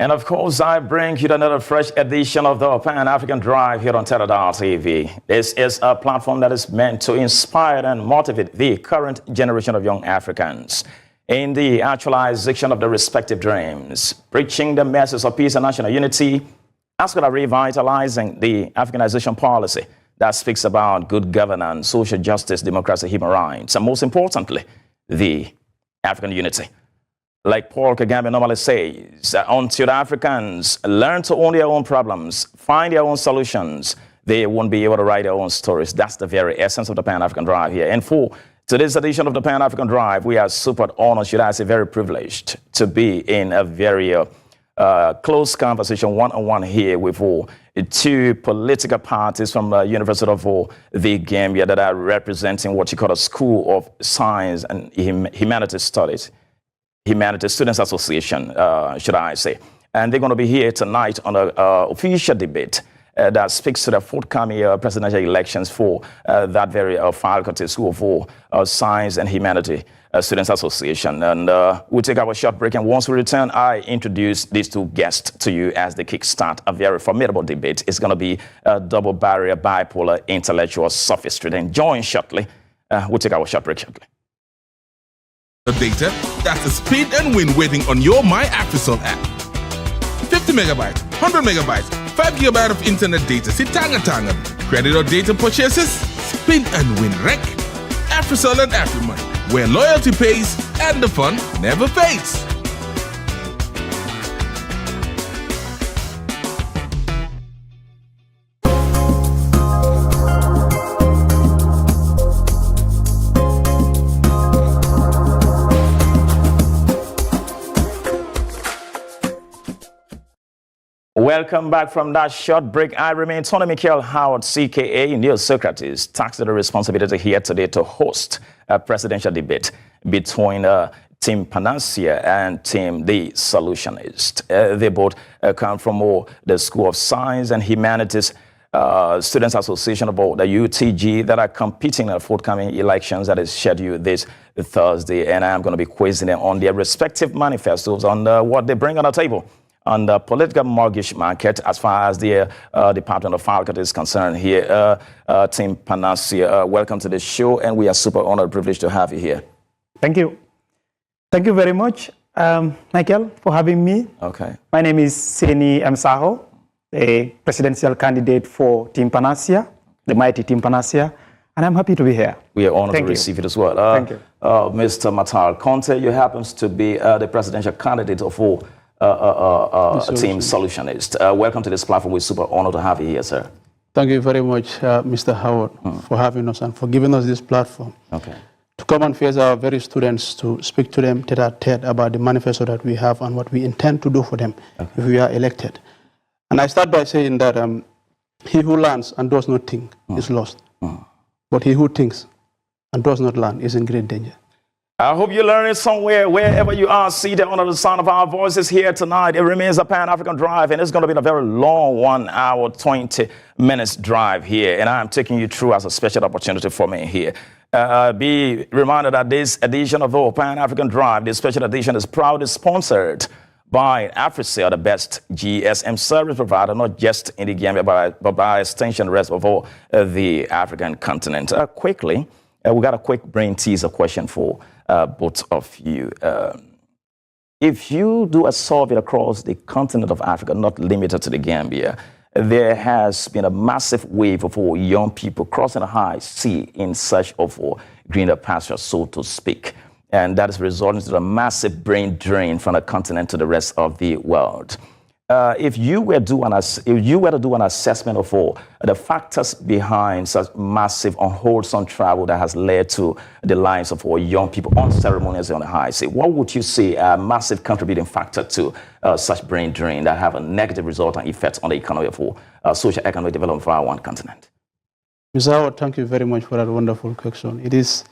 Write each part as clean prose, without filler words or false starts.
And of course, I bring you another fresh edition of the Pan-African Drive here on Teledal TV. This is a platform that is meant to inspire and motivate the current generation of young Africans in the actualization of their respective dreams, preaching the message of peace and national unity, as well as revitalizing the Africanization policy that speaks about good governance, social justice, democracy, human rights, and most importantly, the African unity. Like Paul Kagame normally says, until the Africans learn to own their own problems, find their own solutions, they won't be able to write their own stories. That's the very essence of the Pan-African Drive here. And for today's edition of the Pan-African Drive, we are super honored, should I say, very privileged to be in a very close conversation, one-on-one here with two political parties from the University of the Gambia that are representing what you call a School of Science and Humanities Studies. Humanities Students Association, should I say. And they're going to be here tonight on an official debate that speaks to the forthcoming presidential elections for that very faculty, School of Science and Humanities Students Association. And we'll take our short break, and once we return, I introduce these two guests to you as they kickstart a very formidable debate. It's going to be a double barrier, bipolar, intellectual sophistry. Then join shortly. We'll take our short break shortly. Data, that's the speed and win waiting on your My AfriCell app. 50 megabytes, 100 megabytes, 5 gigabytes of internet data, sitanga tanga. Credit or data purchases, spin and win rec. AfriCell and AfriMoney, where loyalty pays and the fun never fades. Welcome back from that short break. I remain Tony Michael Howard, CKA, Neil Socrates, tasked with the responsibility here today to host a presidential debate between Team Panacea and Team The Solutionist. They both come from the School of Science and Humanities Students Association, about the UTG, that are competing in the forthcoming elections that is scheduled this Thursday. And I'm going to be quizzing them on their respective manifestos, on what they bring on the table on the political mortgage market as far as the Department of Faculty is concerned here. Team Panacea, welcome to the show, and we are super honored and privileged to have you here. Thank you. Thank you very much, Michael, for having me. Okay. My name is Seni Msaho, a presidential candidate for Team Panacea, the mighty Team Panacea, and I'm happy to be here. We are honored to receive it as well. Thank you. Mr. Matar Conte, you happens to be the presidential candidate of Team Solutionist. Welcome to this platform. We're super honored to have you here, sir. Thank you very much, Mr. Howard, for having us and for giving us this platform. Okay. To come and face our very students, to speak to them tete-a-tete about the manifesto that we have and what we intend to do for them if we are elected. And I start by saying that he who learns and does not think is lost. But he who thinks and does not learn is in great danger. I hope you learn it somewhere, wherever you are seated under the sound of our voices here tonight. It remains a Pan-African Drive, and it's going to be a very long 1 hour, 20 minutes drive here. And I'm taking you through as a special opportunity for me here. Be reminded that this edition of the Pan-African Drive, this special edition, is proudly sponsored by AfriCell, the best GSM service provider, not just in the Gambia, but by extension, the rest of all the African continent. Quickly, we got a quick brain teaser question for both of you. If you do a survey across the continent of Africa, not limited to the Gambia, there has been a massive wave of young people crossing the high sea in search of greener pastures, so to speak. And that is resulting in a massive brain drain from the continent to the rest of the world. If you were to do an assessment of the factors behind such massive unwholesome travel that has led to the lives of young people unceremoniously on the high sea, what would you say a massive contributing factor to such brain drain that have a negative result and effect on the economy of social economic development for our one continent? Mr. Howard, thank you very much for that wonderful question. It is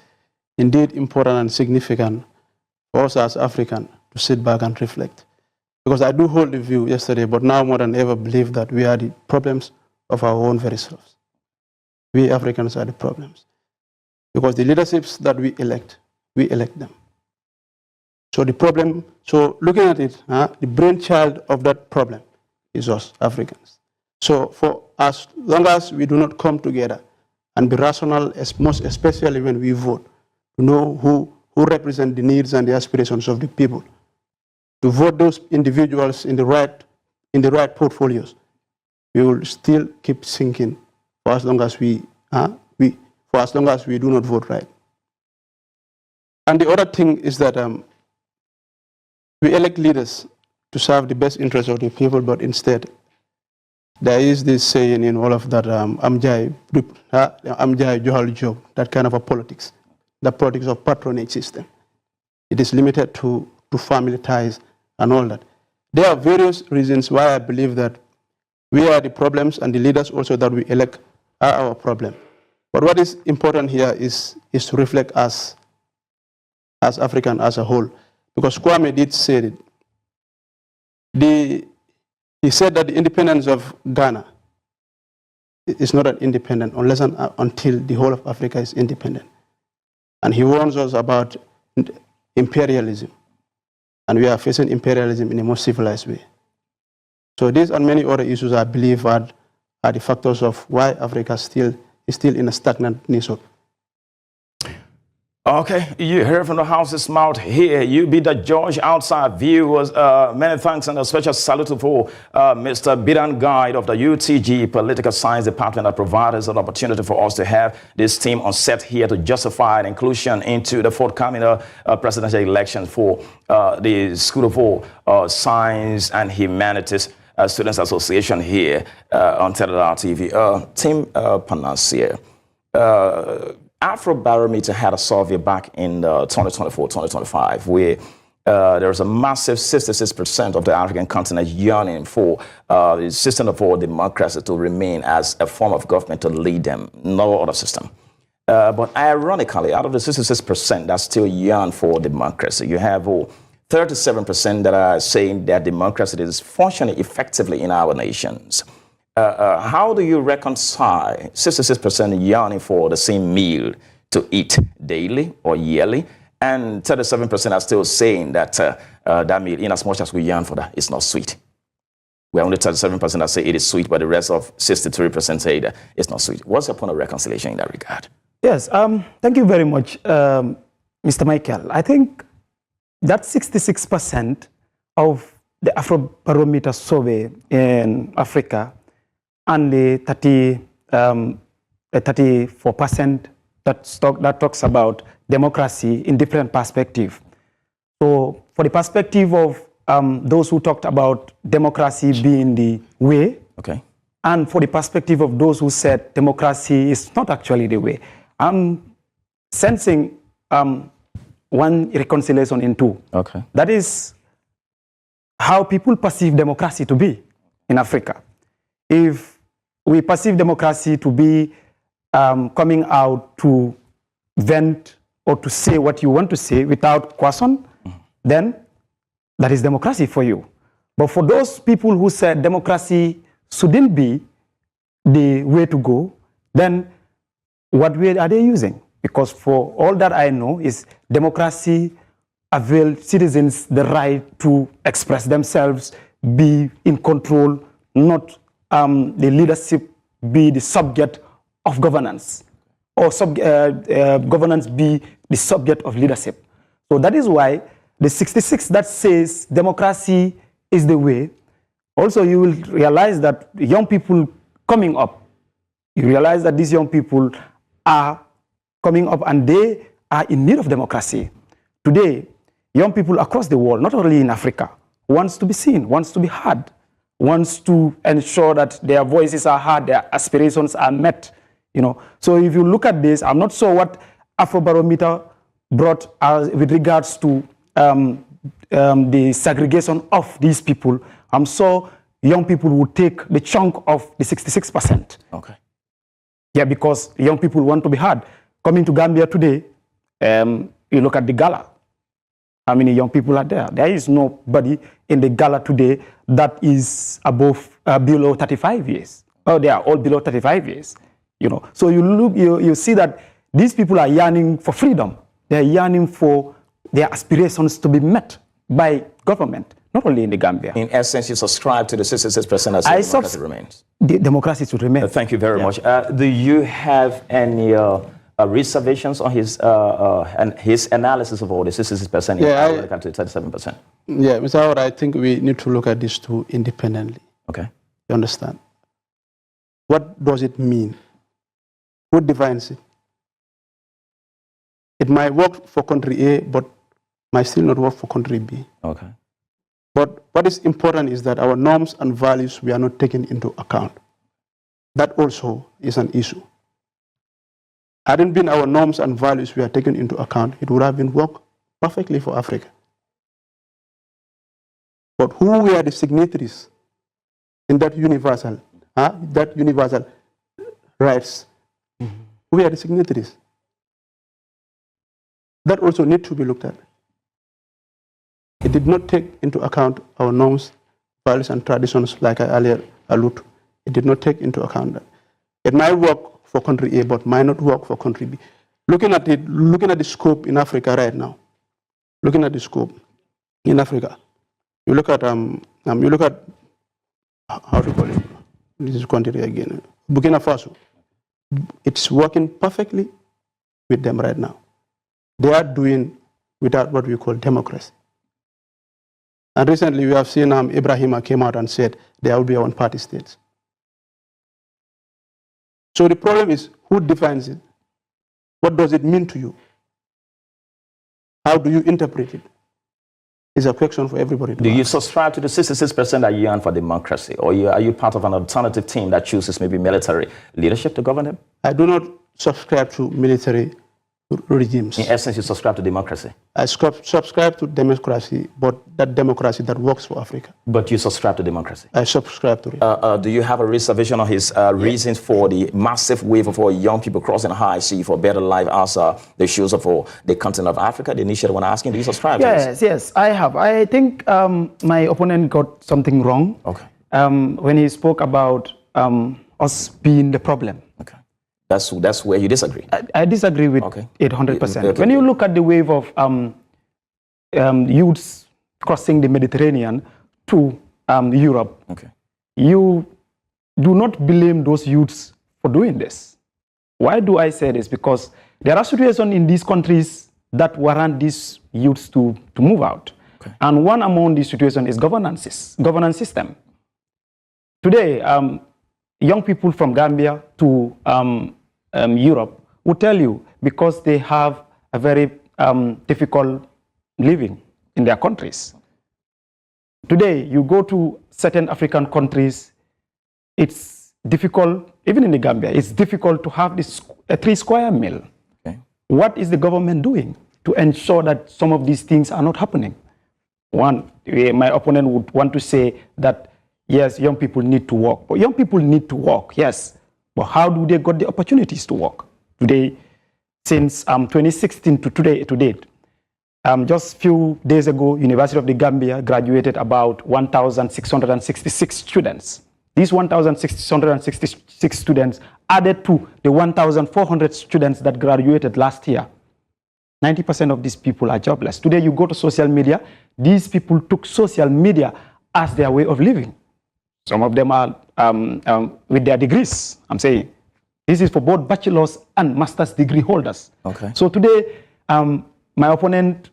indeed important and significant for us as Africans to sit back and reflect. Because I do hold the view yesterday, but now more than ever believe that we are the problems of our own very selves. We Africans are the problems. Because the leaderships that we elect them. So the problem, so looking at it, the brainchild of that problem is us, Africans. So for as long as we do not come together and be rational, most especially when we vote, to know who represent the needs and the aspirations of the people, to vote those individuals in the right portfolios, we will still keep sinking for as long as we do not vote right. And the other thing is that we elect leaders to serve the best interests of the people, but instead there is this saying in all of that amjai johal job, that kind of a politics, the politics of patronage system. It is limited to family ties and all that. There are various reasons why I believe that we are the problems and the leaders also that we elect are our problem. But what is important here is to reflect us as African as a whole. Because Kwame did say it. He said that the independence of Ghana is not an independent unless until the whole of Africa is independent. And he warns us about imperialism. And we are facing imperialism in a more civilized way. So these and many other issues, I believe, are the factors of why Africa is still in a stagnant niche. Okay, you heard from the house's mouth here. You be the judge outside viewers. Many thanks and a special salute for Mr. Bidan Guide of the UTG Political Science Department that provided us an opportunity for us to have this team on set here to justify the inclusion into the forthcoming presidential election for the School of Science and Humanities Students Association here on Teledal TV. Team Panacea. Afrobarometer had a survey back in 2024-2025 where there was a massive 66% of the African continent yearning for the system of democracy to remain as a form of government to lead them, no other system. But ironically, out of the 66% that still yearn for democracy, you have 37% that are saying that democracy is functioning effectively in our nations. How do you reconcile 66% yearning for the same meal to eat daily or yearly, and 37% are still saying that that meal, in as much as we yearn for that, it's not sweet? We're only 37% that say it is sweet, but the rest of 63% say that it's not sweet. What's your point of reconciliation in that regard? Yes, thank you very much, Mr. Michael. I think that 66% of the Afrobarometer survey in Africa and the 34% that talks about democracy in different perspectives. So for the perspective of those who talked about democracy being the way, okay, and for the perspective of those who said democracy is not actually the way, I'm sensing one reconciliation in two. Okay. That is how people perceive democracy to be in Africa. If we perceive democracy to be coming out to vent or to say what you want to say without question, then that is democracy for you. But for those people who said democracy shouldn't be the way to go, then what way are they using? Because for all that I know is democracy avails citizens the right to express themselves, be in control, not the leadership be the subject of governance, or governance be the subject of leadership. So that is why the 66 that says democracy is the way, also you will realize that young people coming up, you realize that these young people are coming up and they are in need of democracy. Today, young people across the world, not only in Africa, wants to be seen, wants to be heard, wants to ensure that their voices are heard, their aspirations are met. You know, so if you look at this, I'm not sure what Afrobarometer brought with regards to the segregation of these people. I'm sure young people would take the chunk of the 66%. Okay. Yeah, because young people want to be heard. Coming to Gambia today, you look at the gala. How many young people are there? There is nobody in the gala today that is below 35 years. Oh, they are all below 35 years. You know, so you see that these people are yearning for freedom. They are yearning for their aspirations to be met by government, not only in the Gambia. In essence, you subscribe to the 66% as democracy remains. The democracy should remain. Thank you very much. Do you have any reservations on his analysis of all the 66% to 37%? Yeah, Mr. Howard, I think we need to look at these two independently. Okay. You understand? What does it mean? Who defines it? It might work for country A, but might still not work for country B. Okay. But what is important is that our norms and values, we are not taken into account. That also is an issue. Hadn't been our norms and values we are taken into account, it would have been worked perfectly for Africa. But who were the signatories in that universal rights? Who were the signatories? That also needs to be looked at. It did not take into account our norms, values, and traditions, like I earlier alluded to. It did not take into account that. It might work for country A, but might not work for country B. Looking at the scope in Africa right now, looking at the scope in Africa, you look at how to call it? This is country again. Burkina Faso. It's working perfectly with them right now. They are doing without what we call democracy. And recently we have seen Ibrahima came out and said there will be one-party states. So the problem is, who defines it? What does it mean to you? How do you interpret it? It's a question for everybody. Do you subscribe to the 66% that yearn for democracy, or are you part of an alternative team that chooses maybe military leadership to govern them? I do not subscribe to military regimes. In essence, you subscribe to democracy? I subscribe to democracy, but that democracy that works for Africa. But you subscribe to democracy? I subscribe to it. Do you have a reservation on his reasons for the massive wave of young people crossing the high sea for better life as the shoes for the continent of Africa? The initiative when asking, do you subscribe to this? Yes, I have. I think my opponent got something wrong. Okay. When he spoke about us being the problem. Okay. That's where you disagree. I disagree with it 100%. When you look at the wave of youths crossing the Mediterranean to Europe, you do not blame those youths for doing this. Why do I say this? Because there are situations in these countries that warrant these youths to move out. And one among these situations is governance system. Today, young people from Gambia to Europe will tell you because they have a very difficult living in their countries. Today, you go to certain African countries, it's difficult, even in the Gambia, it's difficult to have a 3-square meal. Okay. What is the government doing to ensure that some of these things are not happening? One, my opponent would want to say that, yes, young people need to work. But young people need to work, yes. But how do they get the opportunities to work? Today, since 2016 to date, just a few days ago, University of the Gambia graduated about 1,666 students. These 1,666 students added to the 1,400 students that graduated last year. 90% of these people are jobless. Today, you go to social media, these people took social media as their way of living. Some of them are with their degrees, I'm saying. This is for both bachelor's and master's degree holders. Okay. So today, my opponent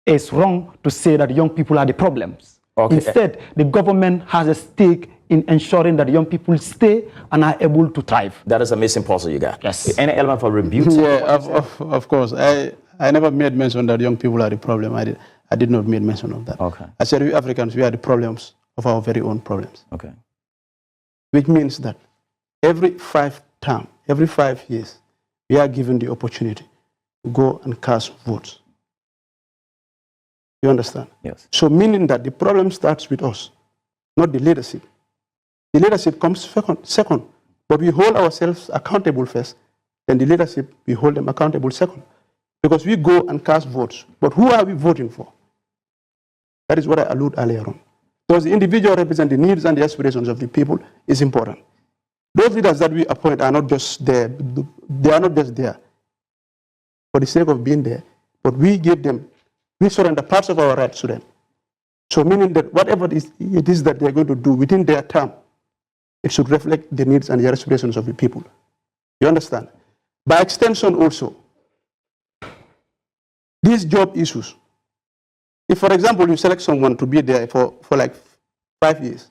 is wrong to say that young people are the problems. Okay. Instead, the government has a stake in ensuring that young people stay and are able to thrive. That is a missing puzzle you got. Yes. Any element for rebuke? Yeah, of course. I never made mention that young people are the problem. I did not make mention of that. Okay. I said we Africans, we are the problems of our very own problems. Okay. Which means that every 5 years, we are given the opportunity to go and cast votes. You understand? Yes. So meaning that the problem starts with us, not the leadership. The leadership comes second, but we hold ourselves accountable first, then the leadership, we hold them accountable second. Because we go and cast votes, but who are we voting for? That is what I alluded earlier on. Because the individual represent the needs and the aspirations of the people is important. Those leaders that we appoint are not just there. They are not just there for the sake of being there, but we give them we surrender parts of our rights to them. So meaning that whatever it is that they're going to do within their term, it should reflect the needs and the aspirations of the people. You understand? By extension also, these job issues, if for example you select someone to be there for like 5 years,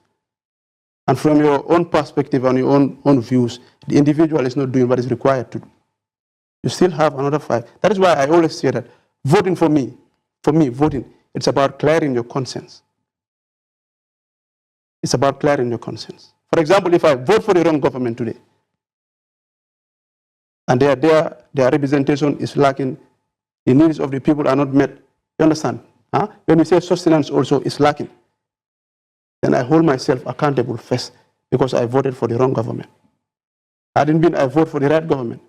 and from your own perspective and your own views, the individual is not doing what is required to do, you still have another 5. That is why I always say that voting for me, voting, it's about clearing your conscience. It's about clearing your conscience. For example, if I vote for the wrong government today, and their representation is lacking, the needs of the people are not met, you understand? Huh? When we say sustenance also is lacking, then I hold myself accountable first because I voted for the wrong government. Had it been I vote for the right government,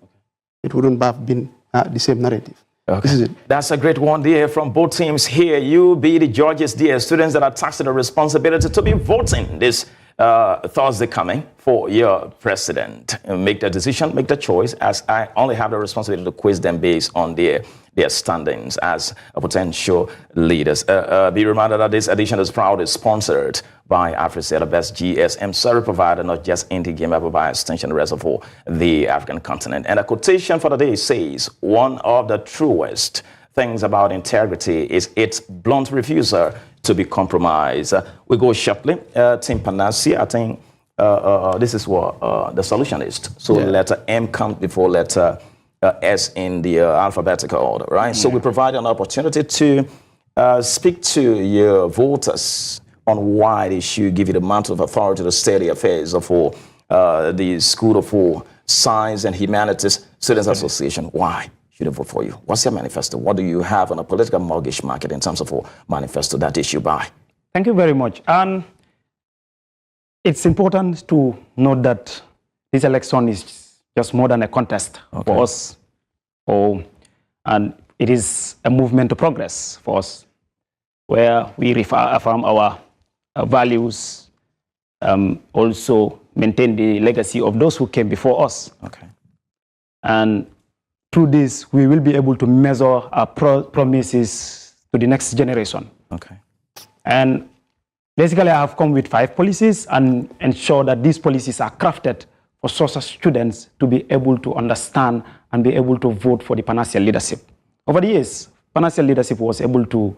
it wouldn't have been the same narrative. Okay. This is it. That's a great one, dear, from both teams here. You be the judges, dear, students that are tasked with the responsibility to be voting this Thursday coming for your president. Make the decision, make the choice, as I only have the responsibility to quiz them based on their standings as potential leaders. Be reminded that this edition is proudly sponsored by Africa, the best GSM service provider, not just in the game, but by extension the rest of the African continent. And a quotation for the day says, one of the truest things about integrity is its blunt refusal to be compromised. We go sharply. Team Panacea, I think this is what the solution is. So letter M comes before letter S in the alphabetical order, right? So we provide an opportunity to speak to your voters on why they should give you the mantle of authority to steady affairs of the School of Science and Humanities Students Association. Why should they vote for you? What's your manifesto? What do you have on a political mortgage market in terms of a manifesto that issue by? Thank you very much. And it's important to note that this election is just more than a contest for us. And it is a movement to progress for us, where we affirm our values, also maintain the legacy of those who came before us. And through this, we will be able to measure our promises to the next generation. And basically, I have come with 5 policies and ensure that these policies are crafted for Soshsa students to be able to understand and be able to vote for the Panacea leadership. Over the years, Panacea leadership was able to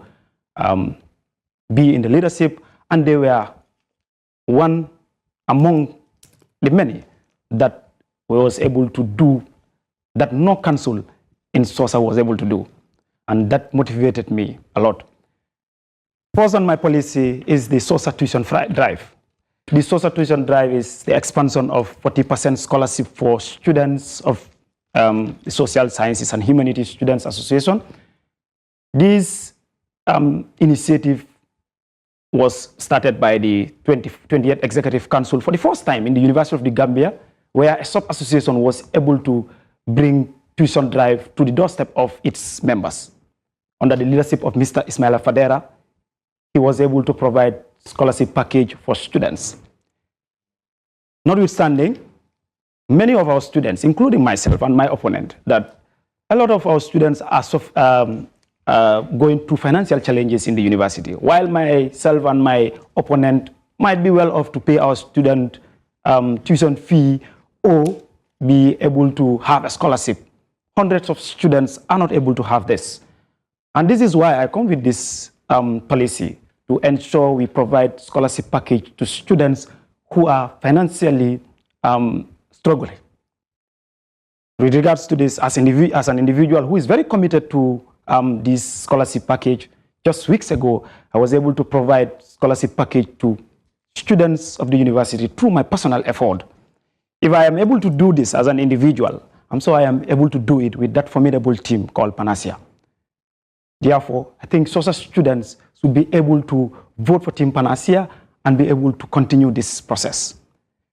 be in the leadership, and they were one among the many that was able to do that no council in Soshsa was able to do. And that motivated me a lot. First on my policy is the Soshsa tuition drive. The Soshsa tuition drive is the expansion of 40% scholarship for students of the Social Sciences and Humanities Students Association. This initiative was started by the 28th Executive Council for the first time in the University of the Gambia, where a sub-association was able to bring tuition drive to the doorstep of its members. Under the leadership of Mr. Ismaila Fadera, he was able to provide scholarship package for students. Notwithstanding, many of our students, including myself and my opponent, that a lot of our students are going through financial challenges in the university, while myself and my opponent might be well off to pay our student tuition fee or be able to have a scholarship. Hundreds of students are not able to have this. And this is why I come with this policy to ensure we provide scholarship package to students who are financially struggling. With regards to this, as an individual who is very committed to this scholarship package, just weeks ago, I was able to provide scholarship package to students of the university through my personal effort. If I am able to do this as an individual, I'm sure I am able to do it with that formidable team called Panacea. Therefore, I think Soshsa students should be able to vote for Team Panacea and be able to continue this process.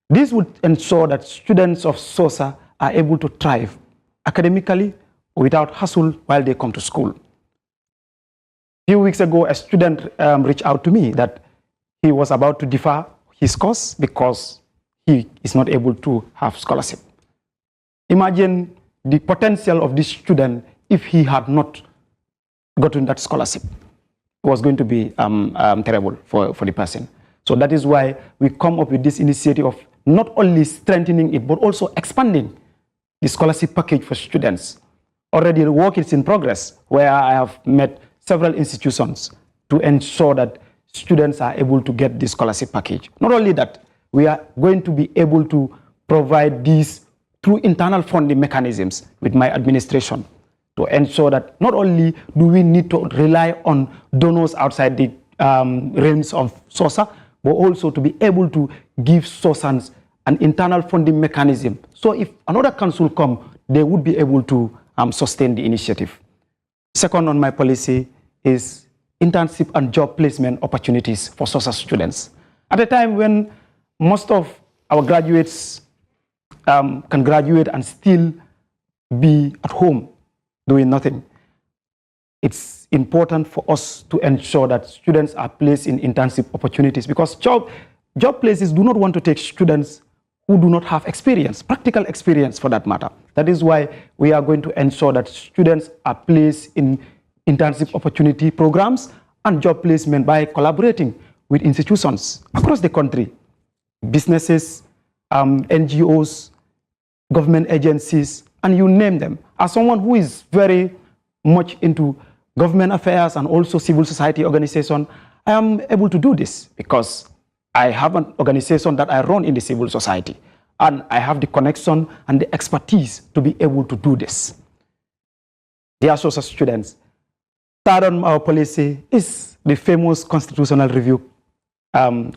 This would ensure that students of Soshsa are able to thrive academically without hassle while they come to school. A few weeks ago, a student reached out to me that he was about to defer his course because he is not able to have scholarship. Imagine the potential of this student if he had not gotten that scholarship. was going to be terrible for the person. So that is why we come up with this initiative of not only strengthening it, but also expanding the scholarship package for students. Already the work is in progress, where I have met several institutions to ensure that students are able to get the scholarship package. Not only that, we are going to be able to provide these through internal funding mechanisms with my administration to ensure that not only do we need to rely on donors outside the realms of Soshsa, but also to be able to give Soshsans an internal funding mechanism. So if another council come, they would be able to sustain the initiative. Second on my policy is internship and job placement opportunities for Soshsa students. At a time when most of our graduates can graduate and still be at home doing nothing, it's important for us to ensure that students are placed in internship opportunities, because job places do not want to take students who do not have experience, practical experience for that matter. That is why we are going to ensure that students are placed in internship opportunity programs and job placement by collaborating with institutions across the country, businesses, NGOs, government agencies, and you name them. As someone who is very much into government affairs and also civil society organization, I am able to do this because I have an organization that I run in the civil society, and I have the connection and the expertise to be able to do this. Dear Soshsa students, third on our policy is the famous Constitutional Review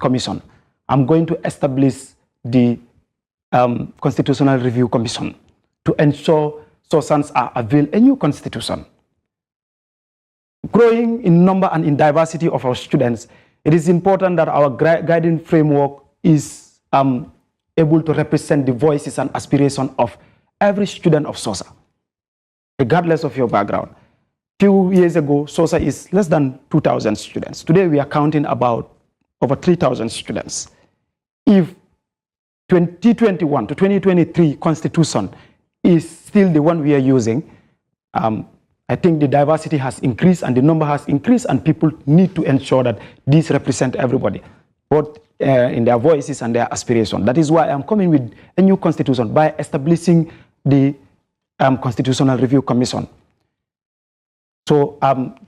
Commission. I'm going to establish the Constitutional Review Commission to ensure Soshsans are availed a new constitution. Growing in number and in diversity of our students, it is important that our guiding framework is able to represent the voices and aspirations of every student of Soshsa, regardless of your background. Few years ago, Soshsa is less than 2,000 students. Today, we are counting about over 3,000 students. If 2021 to 2023 constitution is still the one we are using, I think the diversity has increased and the number has increased, and people need to ensure that these represent everybody, both in their voices and their aspirations. That is why I'm coming with a new constitution by establishing the Constitutional Review Commission. So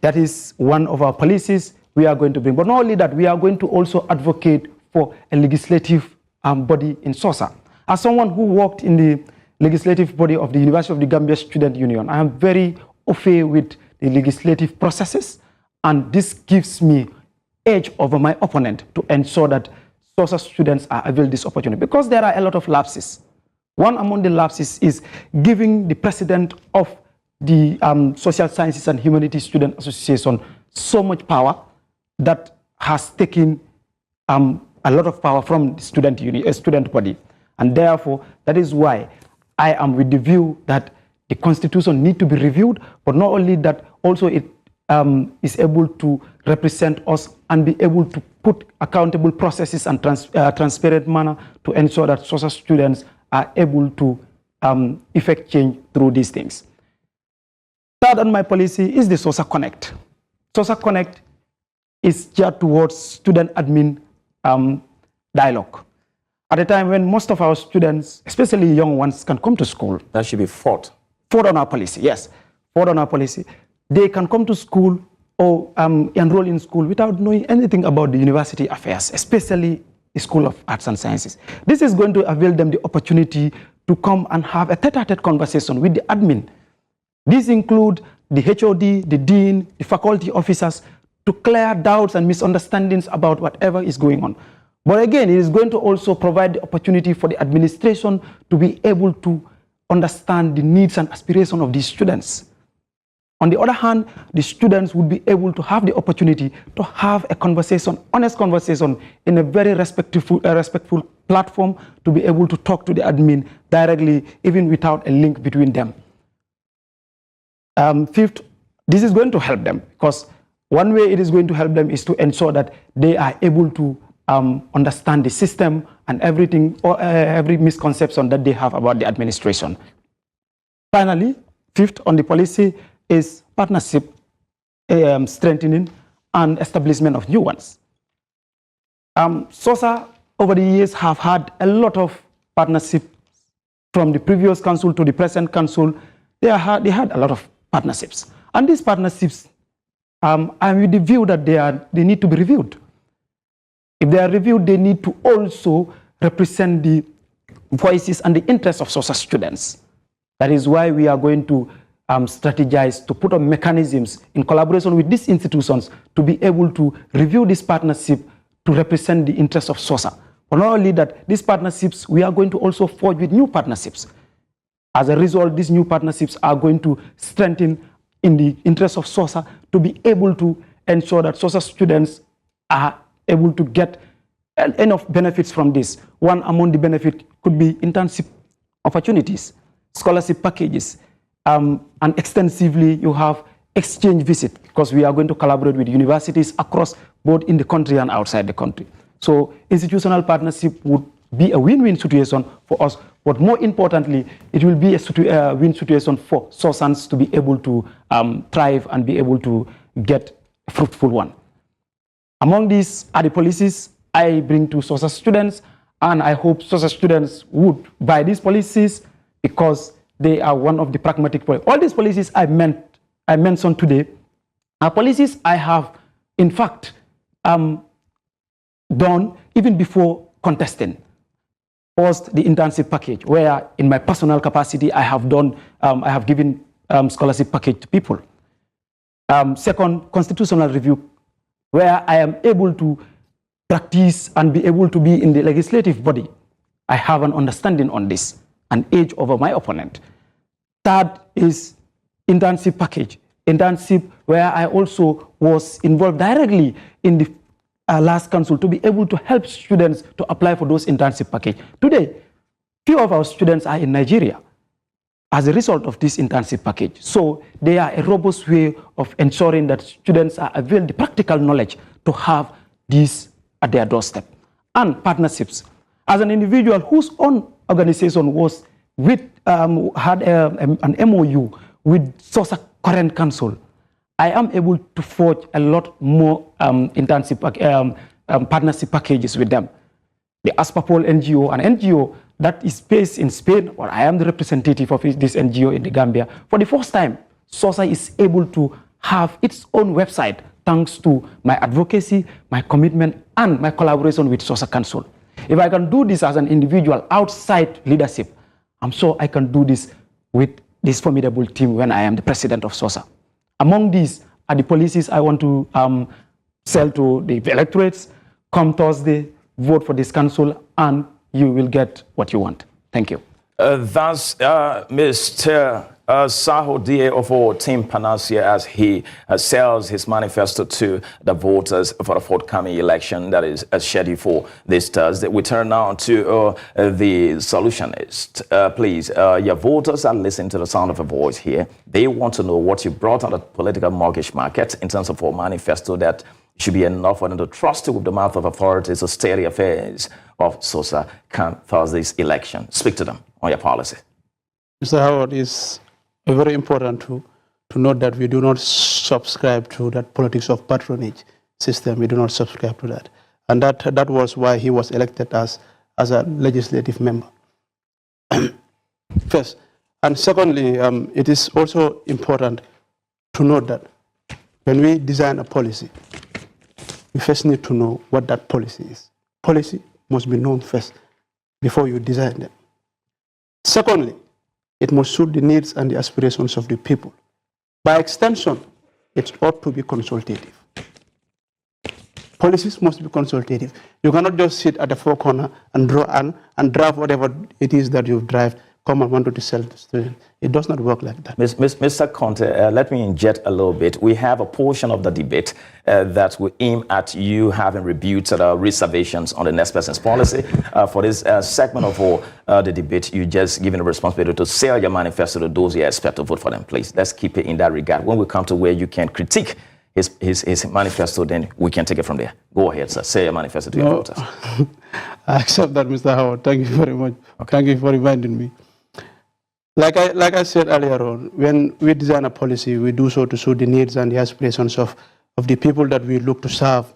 that is one of our policies we are going to bring. But not only that, we are going to also advocate for a legislative body in Soshsa. As someone who worked in the legislative body of the University of the Gambia Student Union, I am very au fait with the legislative processes, and this gives me edge over my opponent to ensure that Soshsa students are availed this opportunity, because there are a lot of lapses. One among the lapses is giving the president of the Social Sciences and Humanities Student Association so much power that has taken a lot of power from the student body. And therefore, that is why I am with the view that the constitution needs to be reviewed, but not only that, also it is able to represent us and be able to put accountable processes and transparent manner to ensure that Soshsa students are able to effect change through these things. Third on my policy is the Soshsa Connect. Soshsa Connect is geared towards student admin dialogue. At a time when most of our students, especially young ones, can come to school. That should be fourth. Fourth on our policy, yes. Fourth on our policy. They can come to school or enroll in school without knowing anything about the university affairs, especially the School of Arts and Sciences. This is going to avail them the opportunity to come and have a tete-a-tete conversation with the admin. These include the HOD, the dean, the faculty officers, to clear doubts and misunderstandings about whatever is going on. But again, it is going to also provide the opportunity for the administration to be able to understand the needs and aspirations of these students. On the other hand, the students would be able to have the opportunity to have a conversation, honest conversation, in a very respectful platform, to be able to talk to the admin directly, even without a link between them. Fifth, this is going to help them, because one way it is going to help them is to ensure that they are able to understand the system and everything, or every misconception that they have about the administration. Finally, fifth on the policy is partnership strengthening and establishment of new ones. Soshsa, over the years, have had a lot of partnerships from the previous council to the present council. They had a lot of partnerships. And these partnerships, I'm with the view that they need to be reviewed. If they are reviewed, they need to also represent the voices and the interests of Soshsa students. That is why we are going to strategize to put up mechanisms in collaboration with these institutions to be able to review this partnership to represent the interests of Soshsa. But not only that, these partnerships, we are going to also forge with new partnerships. As a result, these new partnerships are going to strengthen in the interest of Soshsa to be able to ensure that Soshsa students are able to get enough benefits from this. One among the benefits could be internship opportunities, scholarship packages, and extensively you have exchange visit, because we are going to collaborate with universities across both in the country and outside the country. So institutional partnership would be a win-win situation for us, but more importantly, it will be a win situation for Soshsans to be able to thrive and be able to get a fruitful one. Among these are the policies I bring to Soshsa students, and I hope Soshsa students would buy these policies because they are one of the pragmatic policies. All these policies I mentioned today are policies I have, in fact, done even before contesting. First, the internship package, where in my personal capacity I have given scholarship package to people. Second, constitutional review, where I am able to practice and be able to be in the legislative body. I have an understanding on this, an edge over my opponent. Third is internship package, internship where I also was involved directly in the last council to be able to help students to apply for those internship package. Today, few of our students are in Nigeria as a result of this internship package. So they are a robust way of ensuring that students are availed the practical knowledge to have this at their doorstep. And partnerships. As an individual whose own organization was had an MOU with Soshsa current council, I am able to forge a lot more internship partnership packages with them. The Aspapol NGO, an NGO that is based in Spain, or I am the representative of this NGO in the Gambia. For the first time, Soshsa is able to have its own website thanks to my advocacy, my commitment, and my collaboration with Soshsa Council. If I can do this as an individual outside leadership, I'm sure I can do this with this formidable team when I am the president of Soshsa. Among these are the policies I want to sell to the electorates. Come Thursday, vote for this council, and you will get what you want. Thank you. That's Mr. Saho DA of Team Panacea as he sells his manifesto to the voters for the forthcoming election that is scheduled for this Thursday. We turn now to the solutionist. Please, your voters are listening to the sound of a voice here. They want to know what you brought on the political mortgage market in terms of a manifesto that should be enough for them to trust you with the mouth of authorities to steer the affairs of Soshsa come Thursday's election. Speak to them on your policy. Mr. Howard, is very important to note that we do not subscribe to that politics of patronage system. We do not subscribe to that. And that was why he was elected as a legislative member. First. And secondly, it is also important to note that when we design a policy, we first need to know what that policy is. Policy must be known first before you design them. Secondly, it must suit the needs and the aspirations of the people. By extension, it ought to be consultative. Policies must be consultative. You cannot just sit at the four corner and draw and draft whatever it is that you've drafted, come and want to sell to students. It does not work like that. Mr. Conte, let me inject a little bit. We have a portion of the debate that will aim at you having rebuked the reservations on the next person's policy. For this segment of the debate, you just given the responsibility to sell your manifesto to those you expect to vote for them. Please, let's keep it in that regard. When we come to where you can critique his manifesto, then we can take it from there. Go ahead, sir. Say your manifesto to your voters. I accept that, Mr. Howard. Thank you very much. Okay. Thank you for reminding me. Like I said earlier on, when we design a policy, we do so to suit the needs and the aspirations of of the people that we look to serve.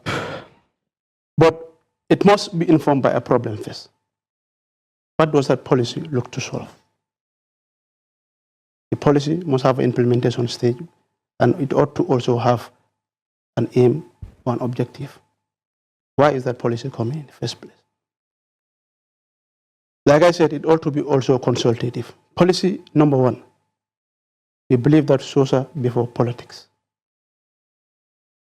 But it must be informed by a problem first. What does that policy look to solve? The policy must have an implementation stage, and it ought to also have an aim or an objective. Why is that policy coming in the first place? Like I said, it ought to be also consultative. Policy number one, we believe that Soshsa before politics.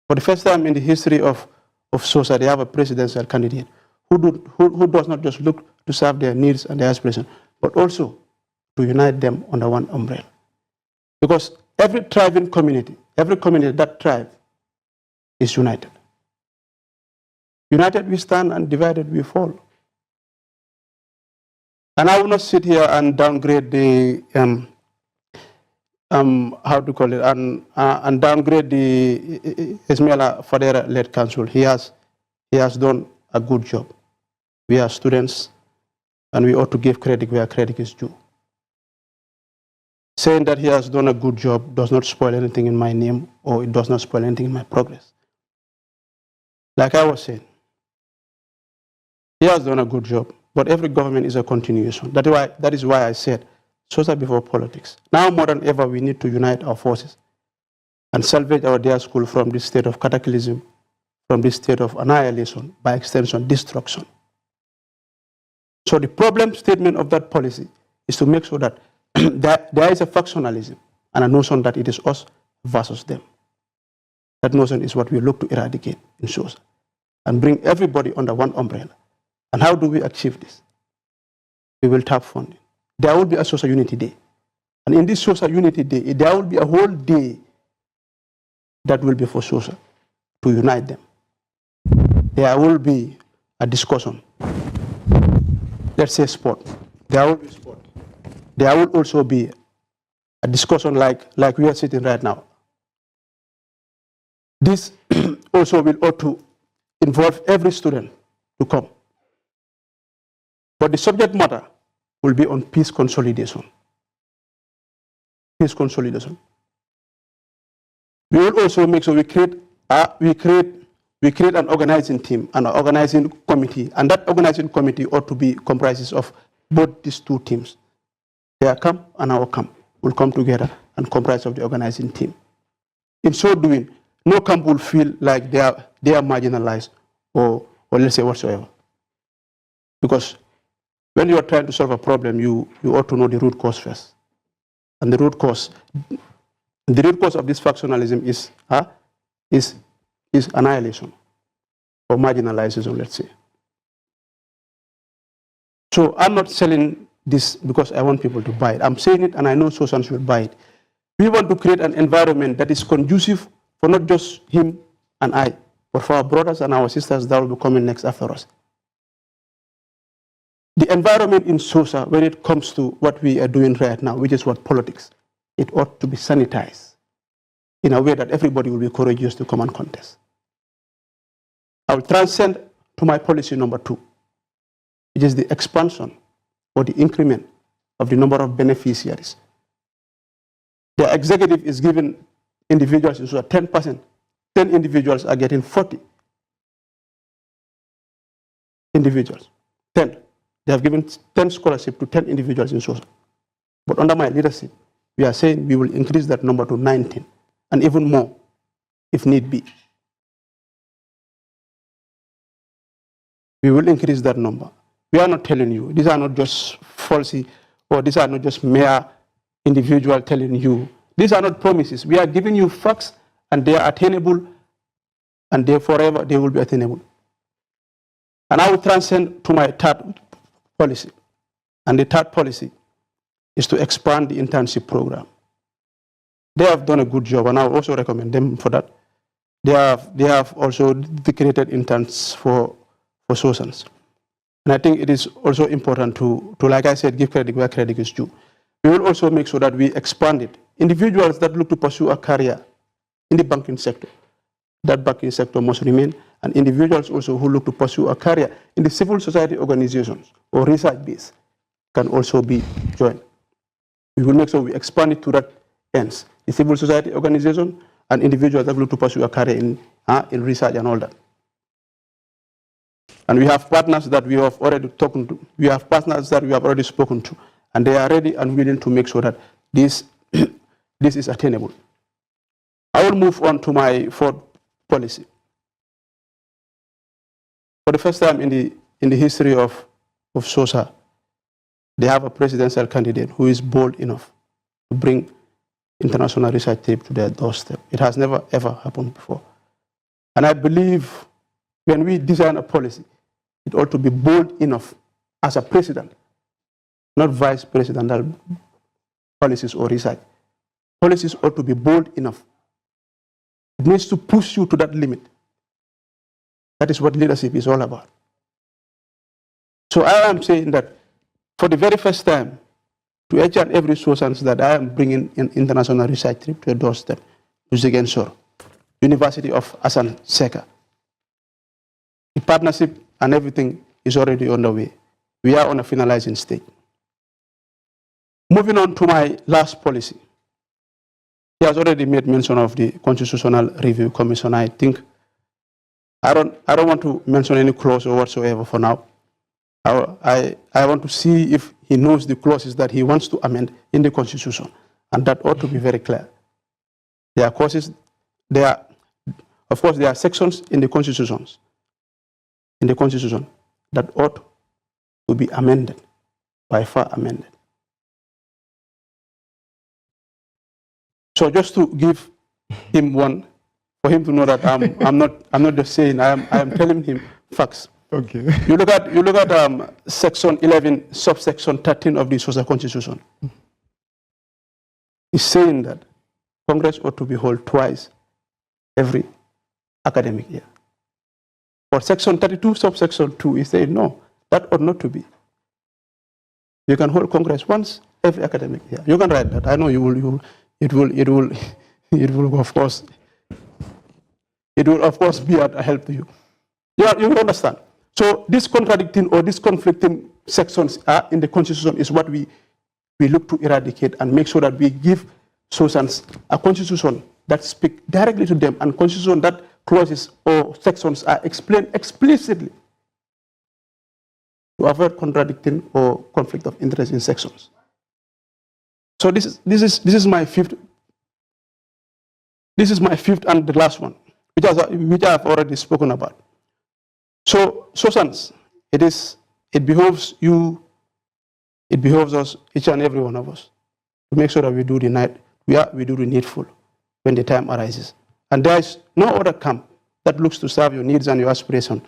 For the first time in the history of Soshsa, they have a presidential candidate who does not just look to serve their needs and their aspirations, but also to unite them under one umbrella. Because every thriving community, every community that thrives is united. United we stand and divided we fall. And I will not sit here and downgrade the and downgrade the Ismaila Fadera-led council. He has done a good job. We are students, and we ought to give credit where credit is due. Saying that he has done a good job does not spoil anything in my name, or it does not spoil anything in my progress. Like I was saying, he has done a good job, but every government is a continuation. That is why I said, Soshsa before politics. Now more than ever, we need to unite our forces and salvage our dear school from this state of cataclysm, from this state of annihilation, by extension, destruction. So the problem statement of that policy is to make sure that there is a factionalism and a notion that it is us versus them. That notion is what we look to eradicate in Soshsa and bring everybody under one umbrella. And how do we achieve this? We will tap funding. There will be a Soshsa Unity Day. And in this Soshsa Unity Day, there will be a whole day that will be for Soshsa to unite them. There will be a discussion. Let's say sport. There will be sport. There will also be a discussion like we are sitting right now. This also will ought to involve every student to come. But the subject matter will be on peace consolidation. Peace consolidation. We will also make sure we create an organizing team, an organizing committee, and that organizing committee ought to be comprises of both these two teams. Their camp and our camp will come together and comprise of the organizing team. In so doing, no camp will feel like they are marginalized or let's say whatsoever. Because when you are trying to solve a problem, you ought to know the root cause first. And the root cause of this factionalism is annihilation or marginalization, let's say. So I'm not selling this because I want people to buy it. I'm saying it, and I know Soshsans will buy it. We want to create an environment that is conducive for not just him and I, but for our brothers and our sisters that will be coming next after us. The environment in Soshsa, when it comes to what we are doing right now, which is what politics, it ought to be sanitized in a way that everybody will be courageous to come and contest. I will transcend to my policy number 2, which is the expansion or the increment of the number of beneficiaries. The executive is giving individuals in Soshsa 10%. 10 individuals are getting 40 individuals. 10. They have given 10 scholarships to 10 individuals in Soshsa. But under my leadership, we are saying we will increase that number to 19 and even more if need be. We will increase that number. We are not telling you. These are not just falsy, or these are not just mere individual telling you. These are not promises. We are giving you facts, and they are attainable, and they forever they will be attainable. And I will transcend to my third policy. And the third policy is to expand the internship program. They have done a good job, and I will also recommend them for that. They have also created interns for Soshsans. And I think it is also important to, like I said, give credit where credit is due. We will also make sure that we expand it. Individuals that look to pursue a career in the banking sector, that banking sector must remain, and individuals also who look to pursue a career in the civil society organizations or research base can also be joined. We will make sure we expand it to that ends. The civil society organization and individuals that look to pursue a career in research and all that. And we have partners that we have already talked to. We have partners that we have already spoken to, and they are ready and willing to make sure that this, this is attainable. I will move on to my fourth policy. For the first time in the history of Soshsa, they have a presidential candidate who is bold enough to bring international research trip to their doorstep. It has never, ever happened before. And I believe when we design a policy, it ought to be bold enough as a president, not vice presidential policies or research. Policies ought to be bold enough. It needs to push you to that limit. That is what leadership is all about. So I am saying that for the very first time, to each and every source that I am bringing an international research trip to a doorstep, to Ziguinchor, University of Asan Seka. The partnership and everything is already underway. We are on a finalizing stage. Moving on to my last policy. He has already made mention of the Constitutional Review Commission. I think I don't want to mention any clause or whatsoever for now. I want to see if he knows the clauses that he wants to amend in the Constitution, and that ought to be very clear. There are clauses, of course, there are sections in the Constitution that ought to be amended, by far amended. So just to give him one, for him to know that I'm not just saying, I am telling him facts. Okay. You look at section 11, subsection 13 of the Soshsa Constitution. It's saying that Congress ought to be held twice every academic year. For section 32, subsection 2, it says no, that ought not to be. You can hold Congress once every academic year. You can write that. I know it will of course be a help to you. You will understand. So this contradicting or this conflicting sections in the Constitution is what we look to eradicate and make sure that we give Soshsans a Constitution that speaks directly to them, and Constitution that clauses or sections are explained explicitly to avoid contradicting or conflict of interest in sections. So this is my fifth. This is my fifth and the last one, which I have already spoken about. So, Soshsans, it behoves you, it behoves us, each and every one of us, to make sure that we do the needful when the time arises. And there is no other camp that looks to serve your needs and your aspirations.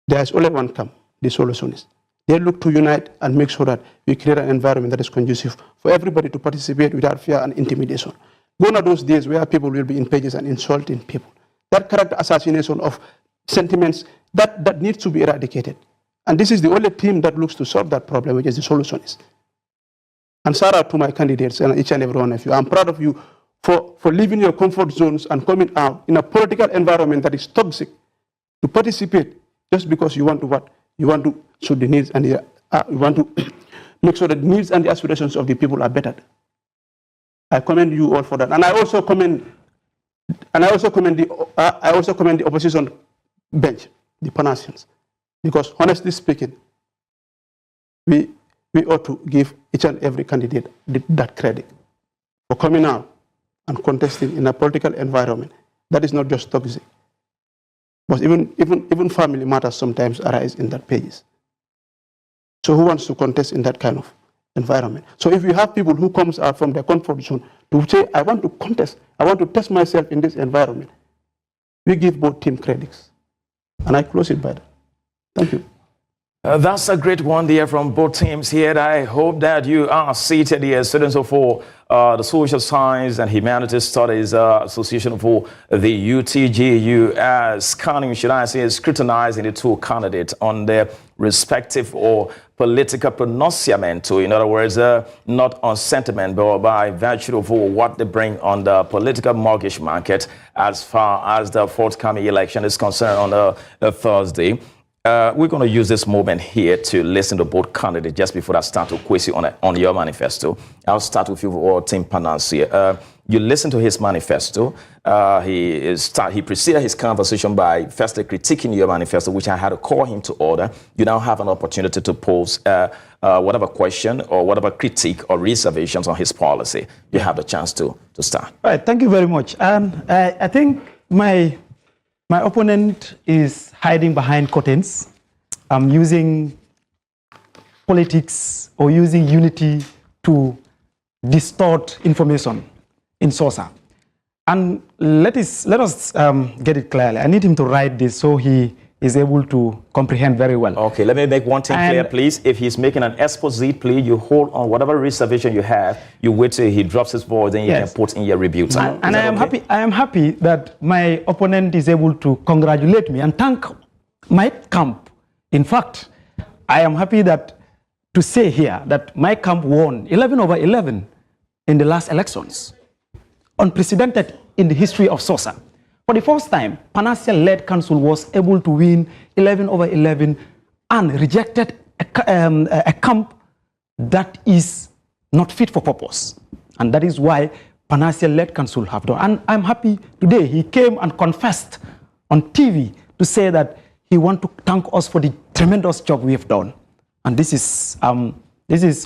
There is only one camp, the solutionists. They look to unite and make sure that we create an environment that is conducive for everybody to participate without fear and intimidation. Gone are those days where people will be in pages and insulting people. That character assassination of sentiments, that needs to be eradicated. And this is the only team that looks to solve that problem, which is the solutionists. And shout out to my candidates and each and every one of you. I'm proud of you for leaving your comfort zones and coming out in a political environment that is toxic to participate just because you want to what? You want to show the needs and you want to make sure that the needs and the aspirations of the people are bettered. I commend you all for that. And I also commend the opposition bench, the Panasians, because honestly speaking, we ought to give each and every candidate that credit for coming out and contesting in a political environment that is not just toxic, but even family matters sometimes arise in that pages. So who wants to contest in that kind of environment? So if you have people who comes out from their comfort zone to say, I want to contest, I want to test myself in this environment, we give both team credits. And I close it by that. Thank you. That's a great one there from both teams here. I hope that you are seated here, students for the Social Science and Humanities Studies Association for the UTGU, scanning, should I say, scrutinizing the two candidates on their respective or political pronunciament. In other words, not on sentiment, but by virtue of what they bring on the political mortgage market as far as the forthcoming election is concerned on Thursday. We're going to use this moment here to listen to both candidates just before I start to quiz you on your manifesto. I'll start with you, Tim Panansi. You listen to his manifesto. He preceded his conversation by firstly critiquing your manifesto, which I had to call him to order. You now have an opportunity to pose whatever question or whatever critique or reservations on his policy. You have the chance to start. All right, thank you very much. I think my opponent is hiding behind curtains, using politics or using unity to distort information in Soshsa. And let us get it clearly. I need him to write this so he is able to comprehend very well. Okay, let me make one thing clear, please. If he's making an expose, please, you hold on whatever reservation you have. You wait till he drops his voice, then you can put in your rebuke. And I am happy that my opponent is able to congratulate me and thank my camp. In fact, I am happy to say here that my camp won 11 over 11 in the last elections, unprecedented in the history of Soshsa. For the first time, Panacea-led council was able to win 11 over 11 and rejected a camp that is not fit for purpose. And that is why Panacea-led council have done. And I'm happy today he came and confessed on TV to say that he wants to thank us for the tremendous job we have done. And this is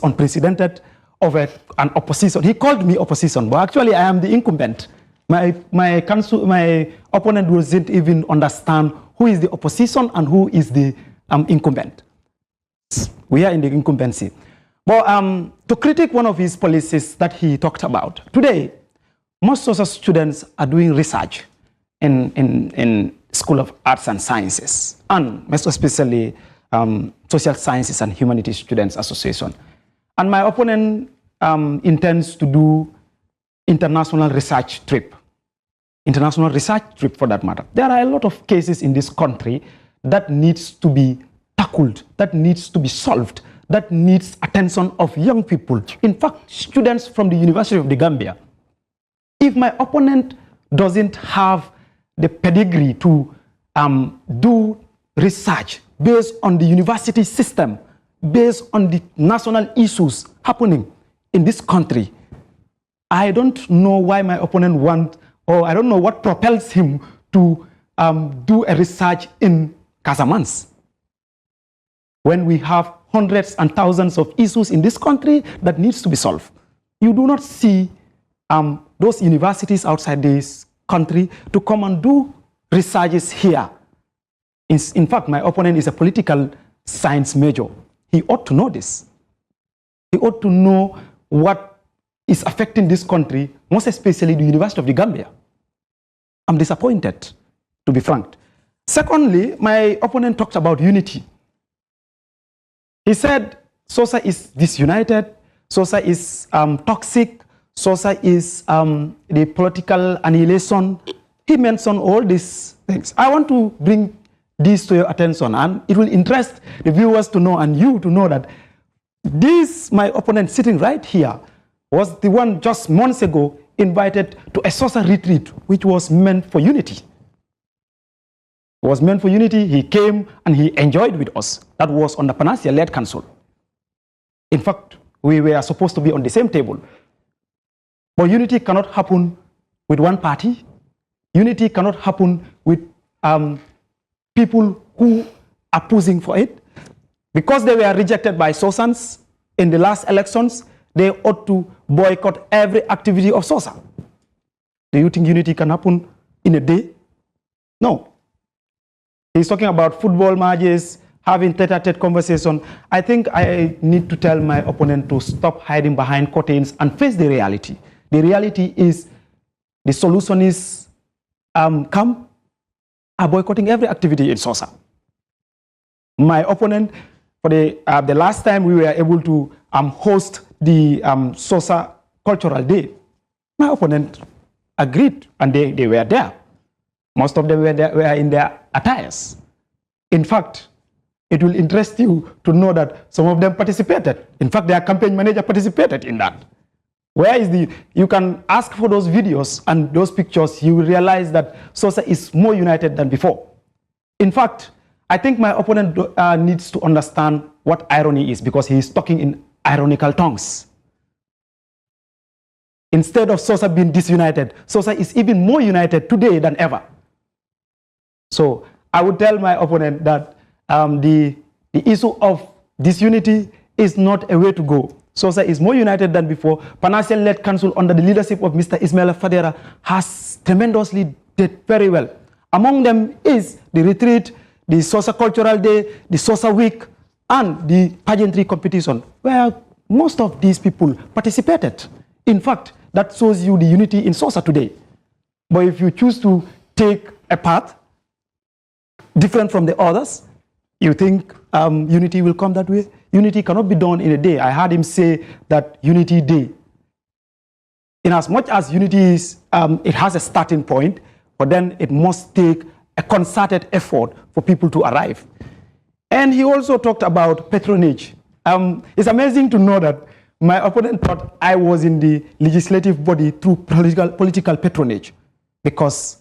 unprecedented of an opposition. He called me opposition, but actually I am the incumbent. My opponent doesn't even understand who is the opposition and who is the incumbent. We are in the incumbency. But to critique one of his policies that he talked about, today, most Soshsa students are doing research in School of Arts and Sciences, and most especially Social Sciences and Humanities Students Association. And my opponent intends to do international research trip for that matter. There are a lot of cases in this country that needs to be tackled, that needs to be solved, that needs attention of young people. In fact, students from the University of the Gambia. If my opponent doesn't have the pedigree to do research based on the university system, based on the national issues happening in this country, I don't know why my opponent wants, or I don't know what propels him to do a research in Casamance, when we have hundreds and thousands of issues in this country that needs to be solved. You do not see those universities outside this country to come and do researches here. In fact, my opponent is a political science major. He ought to know this. He ought to know what is affecting this country, most especially the University of the Gambia. I'm disappointed, to be frank. Secondly, my opponent talked about unity. He said Soshsa is disunited, Soshsa is toxic, Soshsa is the political annihilation. He mentioned all these things. I want to bring this to your attention, and it will interest the viewers to know and you to know that this, my opponent sitting right here, was the one just months ago invited to a Soshsa retreat, which was meant for unity. It was meant for unity. He came and he enjoyed with us. That was on the Panacea-led council. In fact, we were supposed to be on the same table. But unity cannot happen with one party. Unity cannot happen with people who are posing for it. Because they were rejected by Soshsans in the last elections, they ought to boycott every activity of Soshsa. Do you think unity can happen in a day? No. He's talking about football matches, having tete-a-tete conversation. I think I need to tell my opponent to stop hiding behind curtains and face the reality. The reality is the solutionists camp are boycotting every activity in Soshsa. My opponent, for the last time we were able to host the Soshsa Cultural Day, my opponent agreed and they were there. Most of them were in their attires. In fact, it will interest you to know that some of them participated. In fact, their campaign manager participated in that. Where is you can ask for those videos and those pictures, you will realize that Soshsa is more united than before. In fact, I think my opponent needs to understand what irony is, because he is talking in ironical tongues. Instead of Soshsa being disunited, Soshsa is even more united today than ever. So I would tell my opponent that the issue of disunity is not a way to go. Soshsa is more united than before. Panasian-led council under the leadership of Mr. Ismaila Fadera has tremendously did very well. Among them is the retreat, the Soshsa Cultural Day, the Soshsa Week, and the pageantry competition, where most of these people participated. In fact, that shows you the unity in Soshsa today. But if you choose to take a path different from the others, you think unity will come that way? Unity cannot be done in a day. I heard him say that unity day. In as much as unity is, it has a starting point, but then it must take a concerted effort for people to arrive. And he also talked about patronage. It's amazing to know that my opponent thought I was in the legislative body through political patronage, because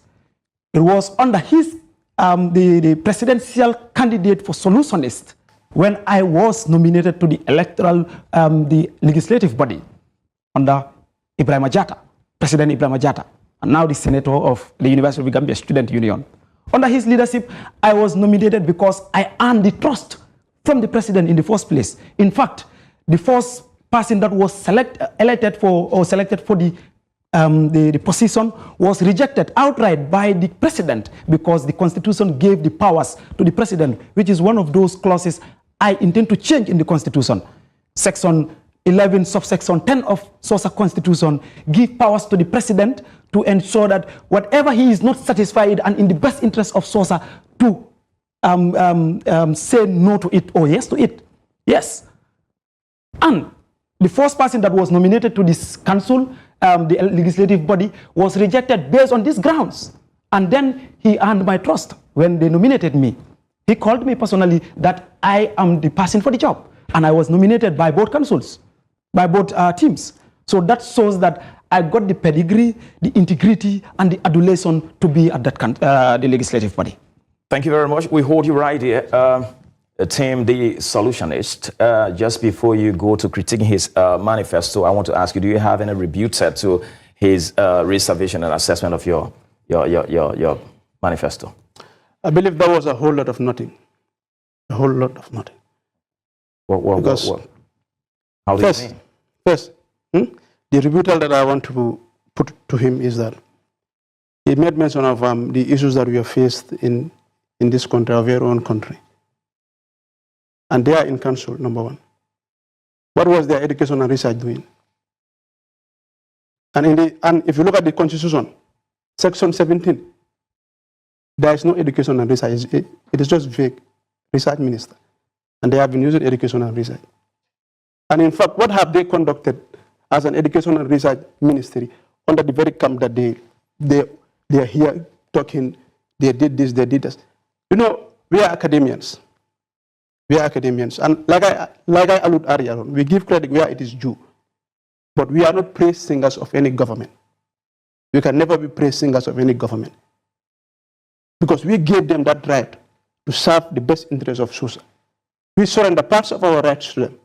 it was under his, the presidential candidate for solutionist when I was nominated to the electoral, the legislative body under Ibrahim Ajata, President Ibrahim Ajata, and now the senator of the University of the Gambia Student Union. Under his leadership, I was nominated because I earned the trust from the president in the first place. In fact, the first person that was elected for the position was rejected outright by the president, because the constitution gave the powers to the president, which is one of those clauses I intend to change in the constitution. Section 11, subsection 10 of Soshsa constitution give powers to the president to ensure that whatever he is not satisfied and in the best interest of Soshsa to say no to it or yes to it. Yes. And the first person that was nominated to this council, the legislative body, was rejected based on these grounds. And then he earned my trust when they nominated me. He called me personally that I am the person for the job. And I was nominated by both councils, by both teams. So that shows that I got the pedigree, the integrity, and the adulation to be at that the legislative body. Thank you very much. We hold you right here. Tim, the solutionist, just before you go to critiquing his manifesto, I want to ask you, do you have any rebuke set to his reservation and assessment of your manifesto? I believe that was a whole lot of nothing. A whole lot of nothing. What? How do you mean? First, the rebuttal that I want to put to him is that he made mention of the issues that we have faced in this country, our very own country. And they are in council, number one. What was their education and research doing? And if you look at the Constitution, Section 17, there is no education and research. It is just vague, research minister. And they have been using education and research. And in fact, what have they conducted as an education and research ministry under the very camp that they are here talking, they did this, they did this. You know, we are academians. We are academians. And like I alluded earlier on, we give credit where it is due. But we are not praise singers of any government. We can never be praise singers of any government. Because we gave them that right to serve the best interests of Soshsa. We surrender parts of our rights to them.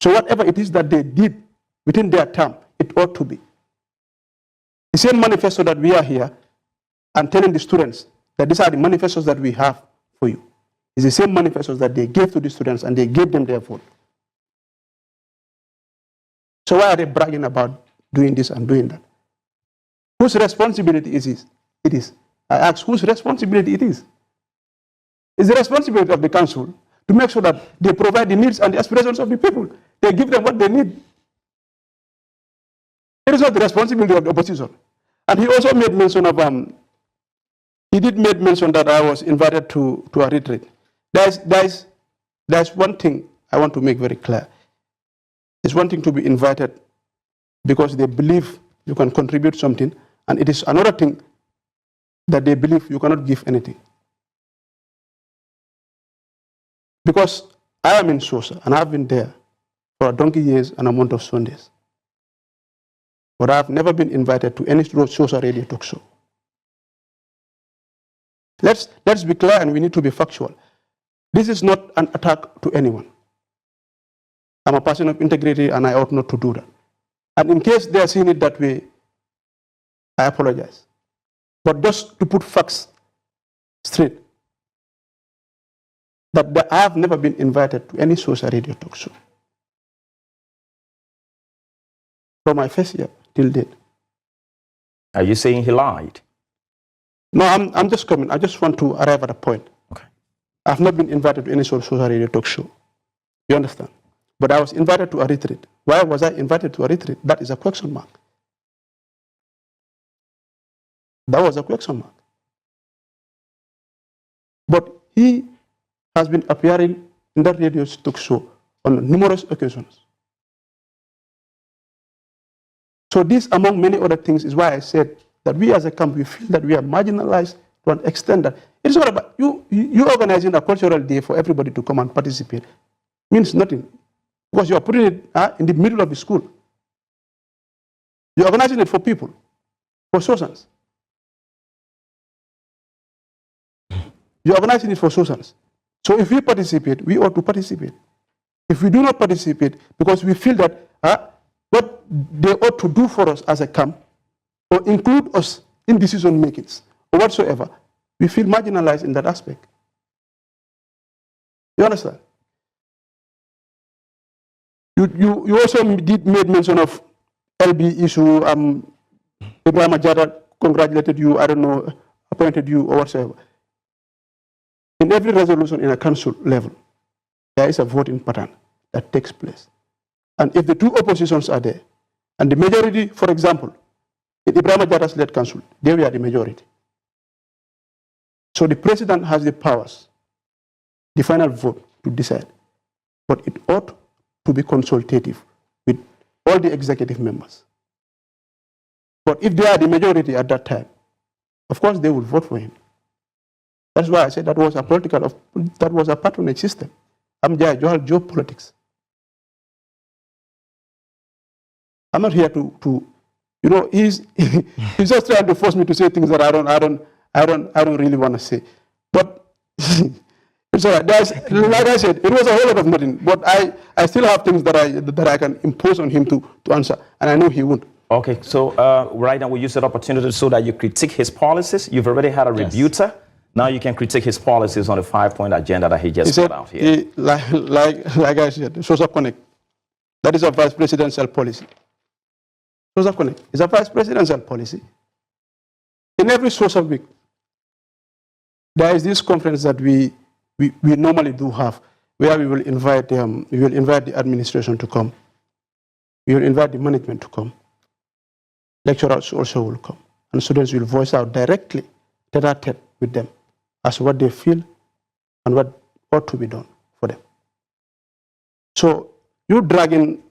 So whatever it is that they did within their term, it ought to be. The same manifesto that we are here and telling the students that these are the manifestos that we have for you. It's the same manifestos that they gave to the students and they gave them their vote. So why are they bragging about doing this and doing that? Whose responsibility is it? It is. I ask whose responsibility it is. It's the responsibility of the council to make sure that they provide the needs and the aspirations of the people. They give them what they need. It is not the responsibility of the opposition. And he also made mention of, he did make mention that I was invited to a retreat. There's one thing I want to make very clear. It's one thing to be invited because they believe you can contribute something, and it is another thing that they believe you cannot give anything. Because I am in Soshsa, and I've been there for a donkey years and a month of Sundays. But I've never been invited to any Soshsa radio talk show. Let's be clear, and we need to be factual. This is not an attack to anyone. I'm a person of integrity, and I ought not to do that. And in case they are seeing it that way, I apologize. But just to put facts straight, that I have never been invited to any social radio talk show. From my first year till date. Are you saying he lied? No, I'm just coming. I just want to arrive at a point. Okay. I've not been invited to any social radio talk show. You understand? But I was invited to a retreat. Why was I invited to a retreat? That is a question mark. That was a question mark. But he has been appearing in that radio talk show on numerous occasions. So this, among many other things, is why I said that we as a camp, we feel that we are marginalized to an extent that it's not about you organizing a cultural day for everybody to come and participate means nothing, because you are putting it in the middle of the school. You're organizing it for people, for Soshans. You're organizing it for Soshans. So if we participate, we ought to participate. If we do not participate, because we feel that what they ought to do for us as a camp, or include us in decision makings, or whatsoever, we feel marginalized in that aspect. You understand? You also made mention of LB issue. Ibrahim Ajada congratulated you, I don't know, appointed you or whatsoever. In every resolution in a council level, there is a voting pattern that takes place. And if the two oppositions are there, and the majority, for example, in Ibrahim Ajada's led council, they were the majority. So the president has the powers, the final vote to decide. But it ought to be consultative with all the executive members. But if they are the majority at that time, of course they will vote for him. That's why I said that was a patronage system. I'm geopolitics. I'm not here to he's just trying to force me to say things that I don't really want to say. But it's all right. Like I said, it was a whole lot of nothing. But I still have things that I can impose on him to answer, and I know he won't. Okay, so right now we use that opportunity so that you critique his policies. You've already had a rebuter. Now you can critique his policies on the 5-point agenda that he just put out here. Like I said, Soshsa Connect, that is a vice presidential policy. Soshsa Connect is a vice presidential policy. In every social week, there is this conference that we normally do have, where we will invite the administration to come. We will invite the management to come. Lecturers also will come, and students will voice out directly, tete-a-tete with them, as what they feel and what ought to be done for them. So you drag in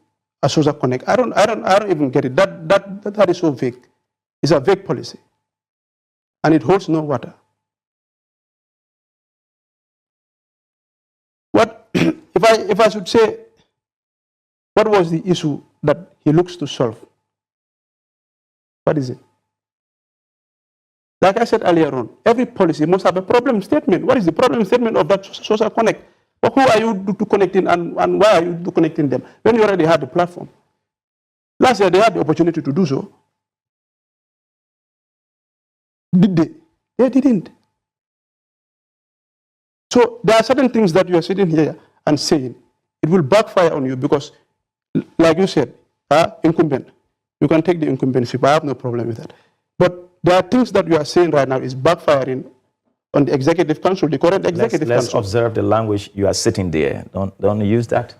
a Soshsa Connect. I don't even get it. That is so vague. It's a vague policy, and it holds no water. What if I should say, what was the issue that he looks to solve? What is it? Like I said earlier on, every policy must have a problem statement. What is the problem statement of that Soshsa Connect? Or who are you to connecting, and why are you connecting them when you already had the platform? Last year they had the opportunity to do so. Did they? They didn't. So there are certain things that you are sitting here and saying, it will backfire on you because, like you said, incumbent. You can take the incumbency, but I have no problem with that. But there are things that you are saying right now is backfiring on the executive council, the current executive council. Let's observe the language. You are sitting there. Don't use that.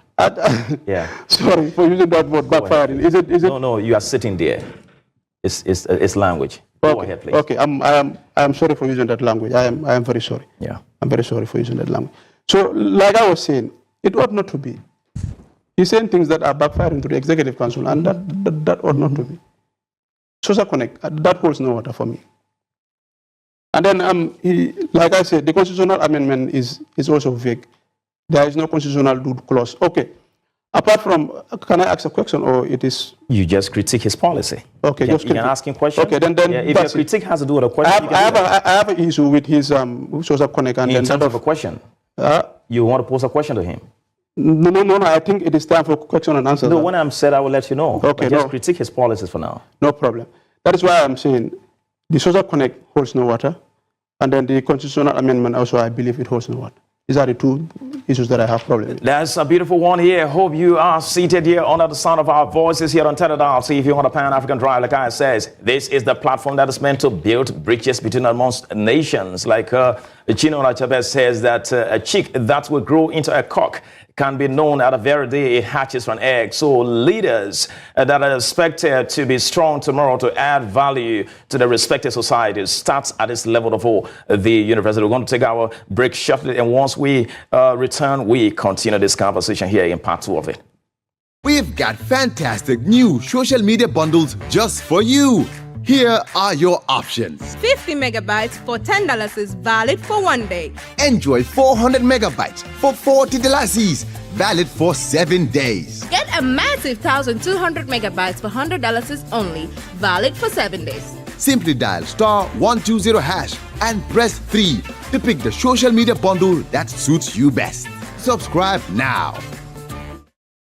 Yeah. Sorry for using that word, backfiring. Is it? No, you are sitting there. It's language. Okay. Go ahead, please. Okay, I am sorry for using that language. I am very sorry. Yeah. I'm very sorry for using that language. So, like I was saying, it ought not to be. He's saying things that are backfiring to the executive council, and that ought not to be. Soshsa Connect, that holds no water for me. And then, like I said, the constitutional amendment is also vague. There is no constitutional due clause. Okay. Apart from, can I ask a question, or it is? You just critique his policy. Okay, you can ask him questions. Okay, then if your critique has to do with a question, I have an issue with his Soshsa Connect. And in terms of a question, you want to pose a question to him? No, I think it is time for question and answer. No, when I'm said, I will let you know. Okay, but just critique his policies for now. No problem. That is why I'm saying the Soshsa Connect holds no water, and then the constitutional amendment also, I believe it holds no water. These are the two issues that I have problems with. That's a beautiful one here. Hope you are seated here under the sound of our voices here on Teledal. See if you want a Pan-African drive, like I says, this is the platform that is meant to build bridges between amongst nations. Like Chino Chavez says that a chick that will grow into a cock can be known at the very day it hatches from egg. So leaders that are expected to be strong tomorrow to add value to the respective societies starts at this level of the university. We're going to take our break shortly, and once we return, we continue this conversation here in part 2 of it. We've got fantastic new social media bundles just for you. Here are your options. 50 megabytes for $10 is valid for 1 day. Enjoy 400 megabytes for $40, valid for 7 days. Get a massive 1,200 megabytes for $100 is only, valid for 7 days. Simply dial *120# and press 3 to pick the social media bundle that suits you best. Subscribe now.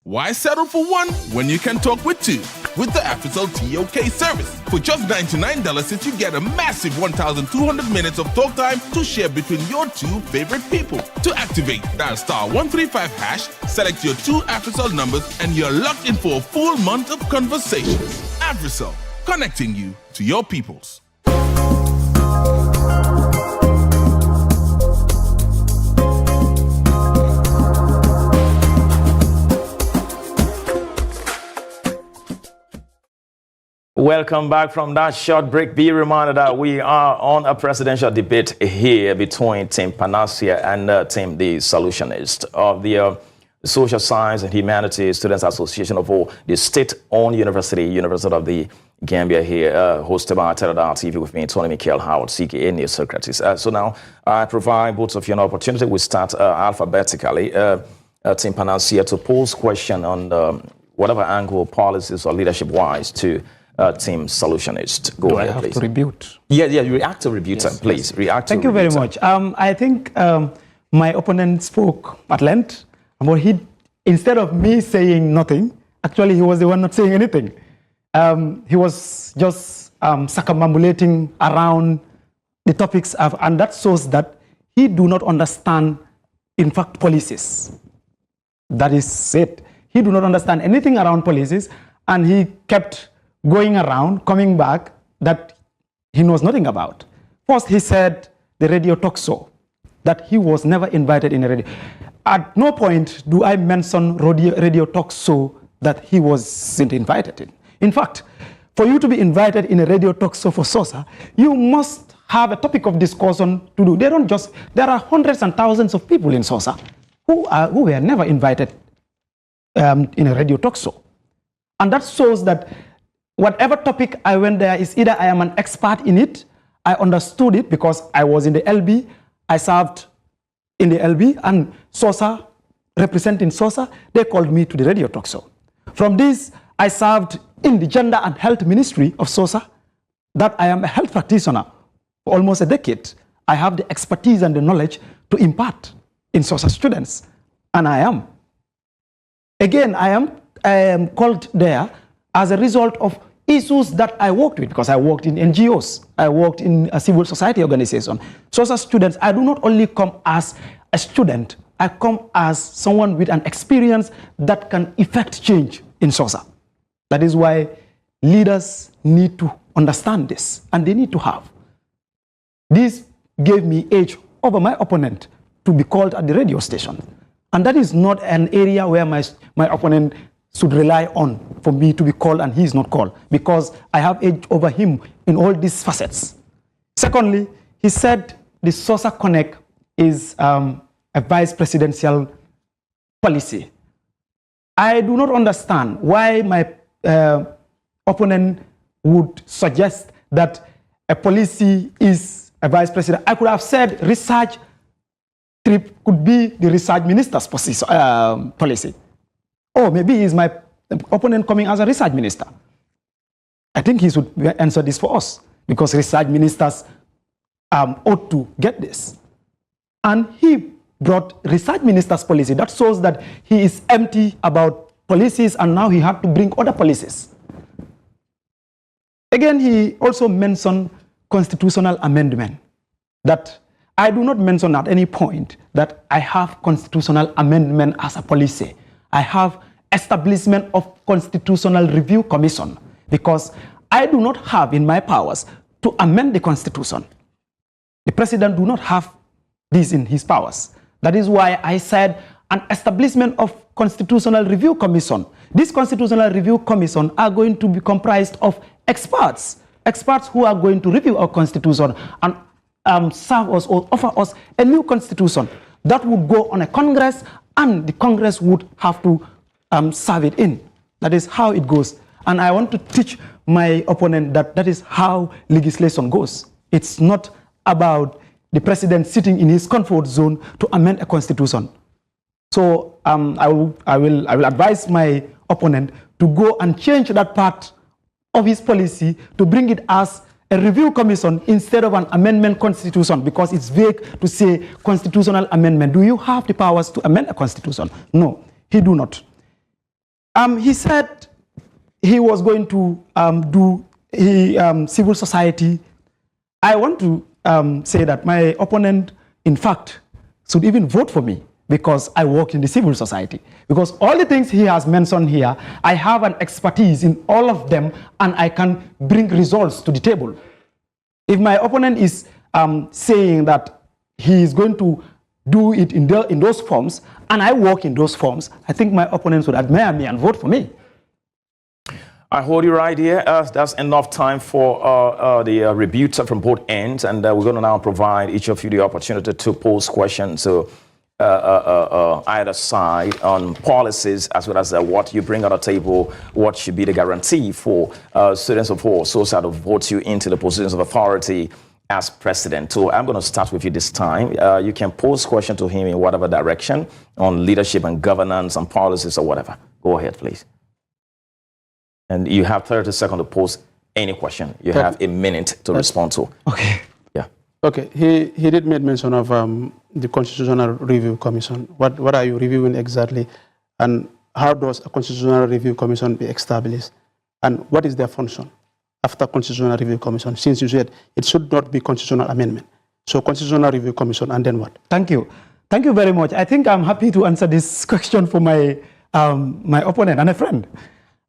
Why settle for one when you can talk with two? With the AfriCell TOK service. For just $99, you get a massive 1,200 minutes of talk time to share between your two favorite people. To activate, dial *135#, select your two AfriCell numbers, and you're locked in for a full month of conversations. AfriCell, connecting you to your peoples. Welcome back from that short break. Be reminded that we are on a presidential debate here between Team Panacea and Team The Solutionist of the Social Science and Humanities Students Association of the state-owned University of the Gambia here, hosted by Teledal TV with me, Tony Michael Howard, CKA News Socrates. So now I provide both of you an opportunity. We start alphabetically. Team Panacea to pose question on whatever angle, policies, or leadership-wise to Team Solutionist. Go ahead, please. To rebut? Yeah, react to rebut, yes, please. Yes. React to Thank you very much. I think my opponent spoke at length, but instead of me saying nothing, actually he was the one not saying anything. He was just circumambulating around the topics, and that shows that he do not understand, in fact, policies. That is it. He do not understand anything around policies, and he kept going around, coming back, that he knows nothing about. First, he said the radio talk show, that he was never invited in a radio. At no point do I mention radio talk show that he wasn't invited in. In fact, for you to be invited in a radio talk show for Soshsa, you must have a topic of discussion to do. There are hundreds and thousands of people in Soshsa who were never invited in a radio talk show. And that shows that whatever topic I went there is either I am an expert in it, I understood it because I was in the LB, I served in the LB, and Soshsa, representing Soshsa, they called me to the radio talk show. From this, I served in the Gender and Health Ministry of Soshsa, that I am a health practitioner for almost a decade. I have the expertise and the knowledge to impart in Soshsa students, and I am. Again, I am called there as a result of issues that I worked with, because I worked in NGOs, I worked in a civil society organization. Soshsa students, I do not only come as a student, I come as someone with an experience that can effect change in Soshsa. That is why leaders need to understand this, and they need to have. This gave me edge over my opponent to be called at the radio station. And that is not an area where my opponent should rely on for me to be called and he is not called, because I have edge over him in all these facets. Secondly, he said the Soshsa Connect is a vice presidential policy. I do not understand why my opponent would suggest that a policy is a vice president. I could have said research trip could be the research minister's policy. Or maybe is my opponent coming as a research minister. I think he should answer this for us, because research ministers ought to get this. And he brought research minister's policy. That shows that he is empty about policies, and now he had to bring other policies. Again, he also mentioned constitutional amendment. That I do not mention at any point that I have constitutional amendment as a policy. I have establishment of Constitutional Review Commission because I do not have in my powers to amend the Constitution. The president do not have this in his powers. That is why I said an establishment of Constitutional Review Commission. This Constitutional Review Commission are going to be comprised of experts who are going to review our Constitution and serve us or offer us a new Constitution that would go on a Congress, and the Congress would have to serve it in. That is how it goes. And I want to teach my opponent that that is how legislation goes. It's not about the president sitting in his comfort zone to amend a constitution. So I will advise my opponent to go and change that part of his policy to bring it as a review commission instead of an amendment constitution, because it's vague to say constitutional amendment. Do you have the powers to amend a constitution? No, he do not. He said he was going to do civil society. I want to say that my opponent, in fact, should even vote for me because I work in the civil society. Because all the things he has mentioned here, I have an expertise in all of them, and I can bring results to the table. If my opponent is saying that he is going to do it in those forms, and I work in those forms, I think my opponents would admire me and vote for me. I hold you right here. That's enough time for the rebutts from both ends, and we're going to now provide each of you the opportunity to pose questions to either side on policies as well as what you bring on the table, what should be the guarantee for students of all Soshsa to vote you into the positions of authority as president. So I'm going to start with you this time. You can pose question to him in whatever direction on leadership and governance and policies or whatever. Go ahead, please. And you have 30 seconds to pose any question. You have a minute to respond to. Okay. Yeah. Okay. He did make mention of the Constitutional Review Commission. What are you reviewing exactly? And how does a Constitutional Review Commission be established? And what is their function after Constitutional Review Commission? Since you said it should not be constitutional amendment. So Constitutional Review Commission, and then what? Thank you. Thank you very much. I think I'm happy to answer this question for my, my opponent and a friend.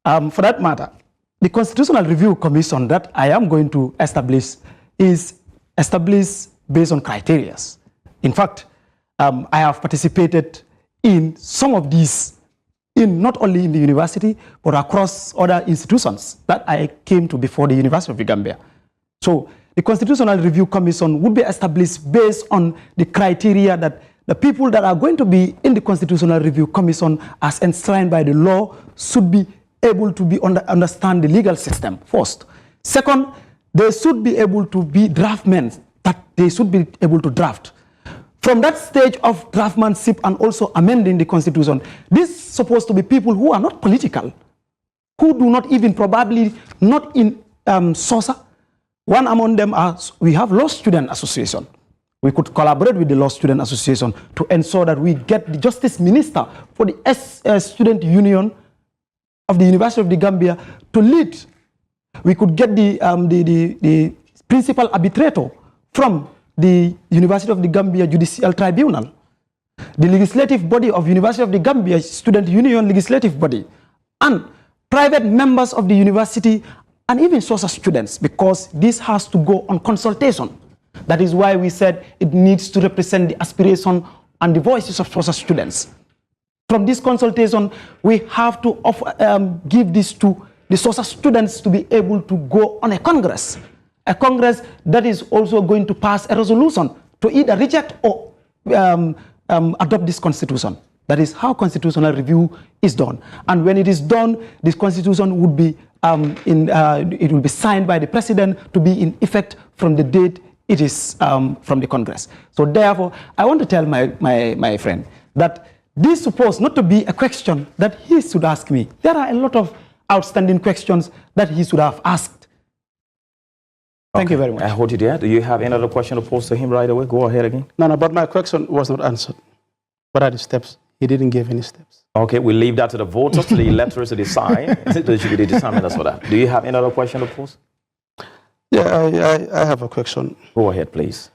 For that matter, the Constitutional Review Commission that I am going to establish is established based on criteria. In fact, I have participated in some of these, not only in the university, but across other institutions that I came to before the University of the Gambia. So the Constitutional Review Commission would be established based on the criteria that the people that are going to be in the Constitutional Review Commission as enshrined by the law should be able to understand the legal system first. Second, they should be able to be draftmen, that they should be able to draft. From that stage of draftmanship and also amending the Constitution, this is supposed to be people who are not political, who do not even probably not in Soshsa. One among them are, we have Law Student Association. We could collaborate with the Law Student Association to ensure that we get the Justice Minister for the Student Union of the University of the Gambia to lead. We could get the principal arbitrator from the University of the Gambia Judicial Tribunal, the legislative body of University of the Gambia Student Union legislative body, and private members of the university, and even Soshsa students, because this has to go on consultation. That is why we said it needs to represent the aspiration and the voices of Soshsa students. From this consultation, we have to give this to the Soshsa students to be able to go on a Congress that is also going to pass a resolution to either reject or adopt this constitution. That is how constitutional review is done. And when it is done, this constitution would be it will be signed by the president to be in effect from the date it is from the Congress. So therefore, I want to tell my friend that this is supposed not to be a question that he should ask me. There are a lot of outstanding questions that he should have asked. Thank you very much. I hold you there. Do you have any other question to pose to him right away? Go ahead again. No, but my question was not answered. what are the steps? He didn't give any steps. Okay, we leave that to the voters, to the electors to decide. They should be the determinants for that. Do you have any other question to pose? Yeah, I have a question. Go ahead, please.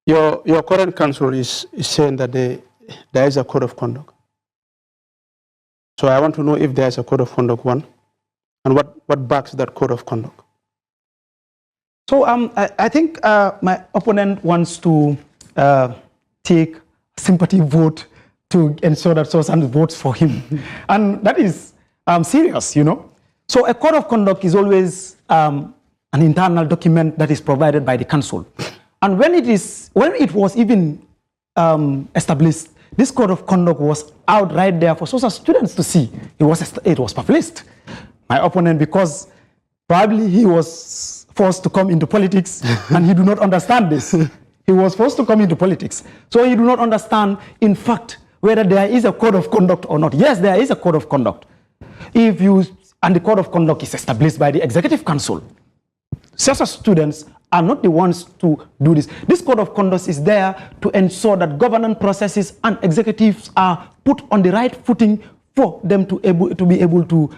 Your current council is saying that there is a code of conduct. So I want to know if there is a code of conduct, one, and what backs that code of conduct. So I think my opponent wants to take sympathy vote to ensure that Soshsa votes for him. And that is serious, you know. So a code of conduct is always an internal document that is provided by the council. And when it was even established, this code of conduct was out right there for Soshsa students to see. It was published. My opponent, because probably he was forced to come into politics and he do not understand this. He was forced to come into politics. So he do not understand, in fact, whether there is a code of conduct or not. Yes, there is a code of conduct. And the code of conduct is established by the Executive Council. Soshsa students are not the ones to do this. This code of conduct is there to ensure that governance processes and executives are put on the right footing for them to be able to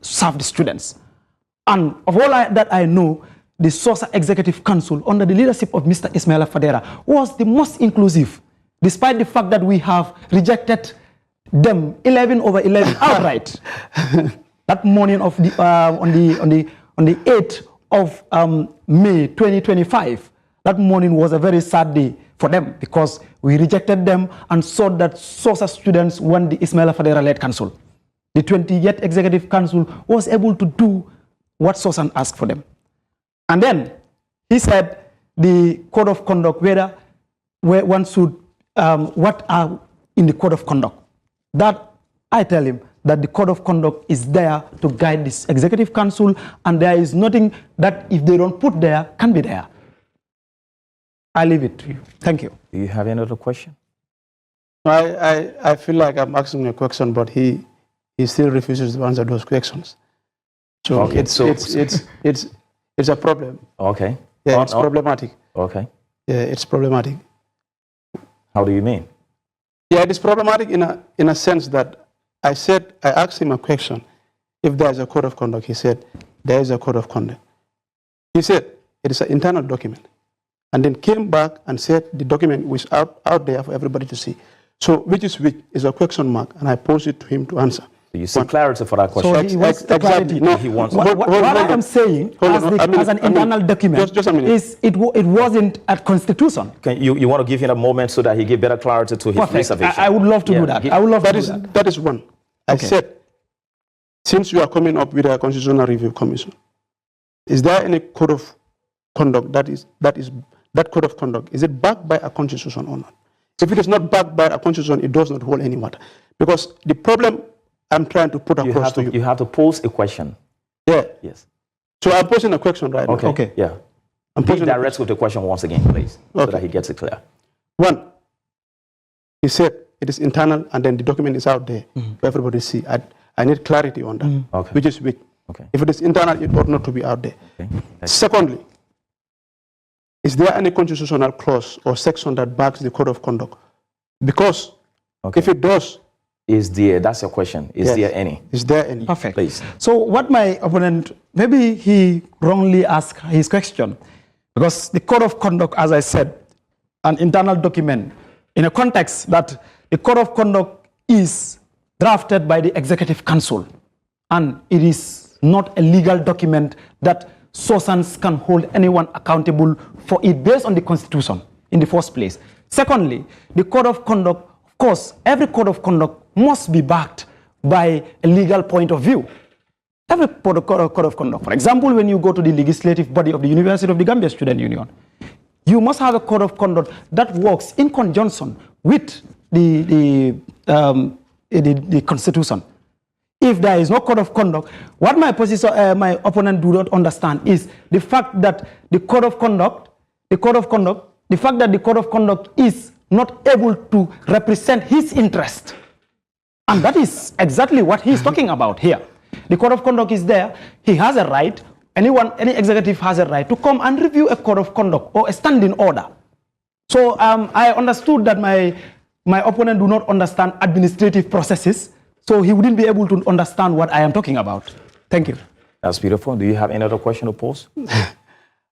serve the students. And of all that I know, the Soshsa Executive Council, under the leadership of Mr. Ismaila Fadera, was the most inclusive, despite the fact that we have rejected them 11 over 11 outright. That morning of on the 8th of May 2025, that morning was a very sad day for them because we rejected them and saw that Soshsa students won the Ismaila Fadera-led council. The 20th Executive Council was able to do what Soshsa asked for them. And then he said the code of conduct, where one should, what are in the code of conduct. That I tell him that the code of conduct is there to guide this Executive Council, and there is nothing that if they don't put there, can be there. I leave it to you. Thank you. Do you have any other question? I feel like I'm asking a question, but he still refuses to answer those questions. So okay, it's a problem. Okay. Yeah, it's problematic. Okay. Yeah, it's problematic. How do you mean? Yeah, it is problematic in a sense that I asked him a question. If there is a code of conduct, he said, there is a code of conduct. He said, it is an internal document. And then came back and said the document was out there for everybody to see. So which is a question mark, and I posed it to him to answer. Do you see clarity for that question? So he wants the clarity. No, he wants what I am saying as an internal document just a minute. is it wasn't a constitution. You want to give him a moment so that he give better clarity to his reservation? I would love to do that. I would love to do that. That is one. I said, since you are coming up with a constitutional review commission, is there any code of conduct that code of conduct, is it backed by a constitution or not? If it is not backed by a constitution, it does not hold any water. Because the problem I'm trying to put across to you. You have to pose a question. Yeah. Yes. So I'm posing a question right now. Okay. Yeah. I'm Be direct with the question once again, please, so that he gets it clear. One, he said it is internal and then the document is out there for everybody to see. I need clarity on that, Okay. which is which. Okay. If it is internal, it ought not to be out there. Okay. Secondly, is there any constitutional clause or section that backs the code of conduct? Because if it does, that's your question. Is there any? Is there any? Perfect. Please. So what my opponent, maybe he wrongly asked his question, because the code of conduct, as I said, an internal document, in a context that the code of conduct is drafted by the Executive Council, and it is not a legal document that Soshsa can hold anyone accountable for it based on the Constitution in the first place. Secondly, the code of conduct, of course, every code of conduct must be backed by a legal point of view. Every code of conduct. For example, when you go to the legislative body of the University of the Gambia Student Union, you must have a code of conduct that works in conjunction with the Constitution. If there is no code of conduct, what my opponent do not understand is the fact that the fact that the code of conduct is not able to represent his interest. And that is exactly what he is talking about here. The code of conduct is there. He has a right, any executive has a right to come and review a code of conduct or a standing order. So I understood that my my opponent do not understand administrative processes, so he wouldn't be able to understand what I am talking about. Thank you. That's beautiful. Do you have any other question to pose?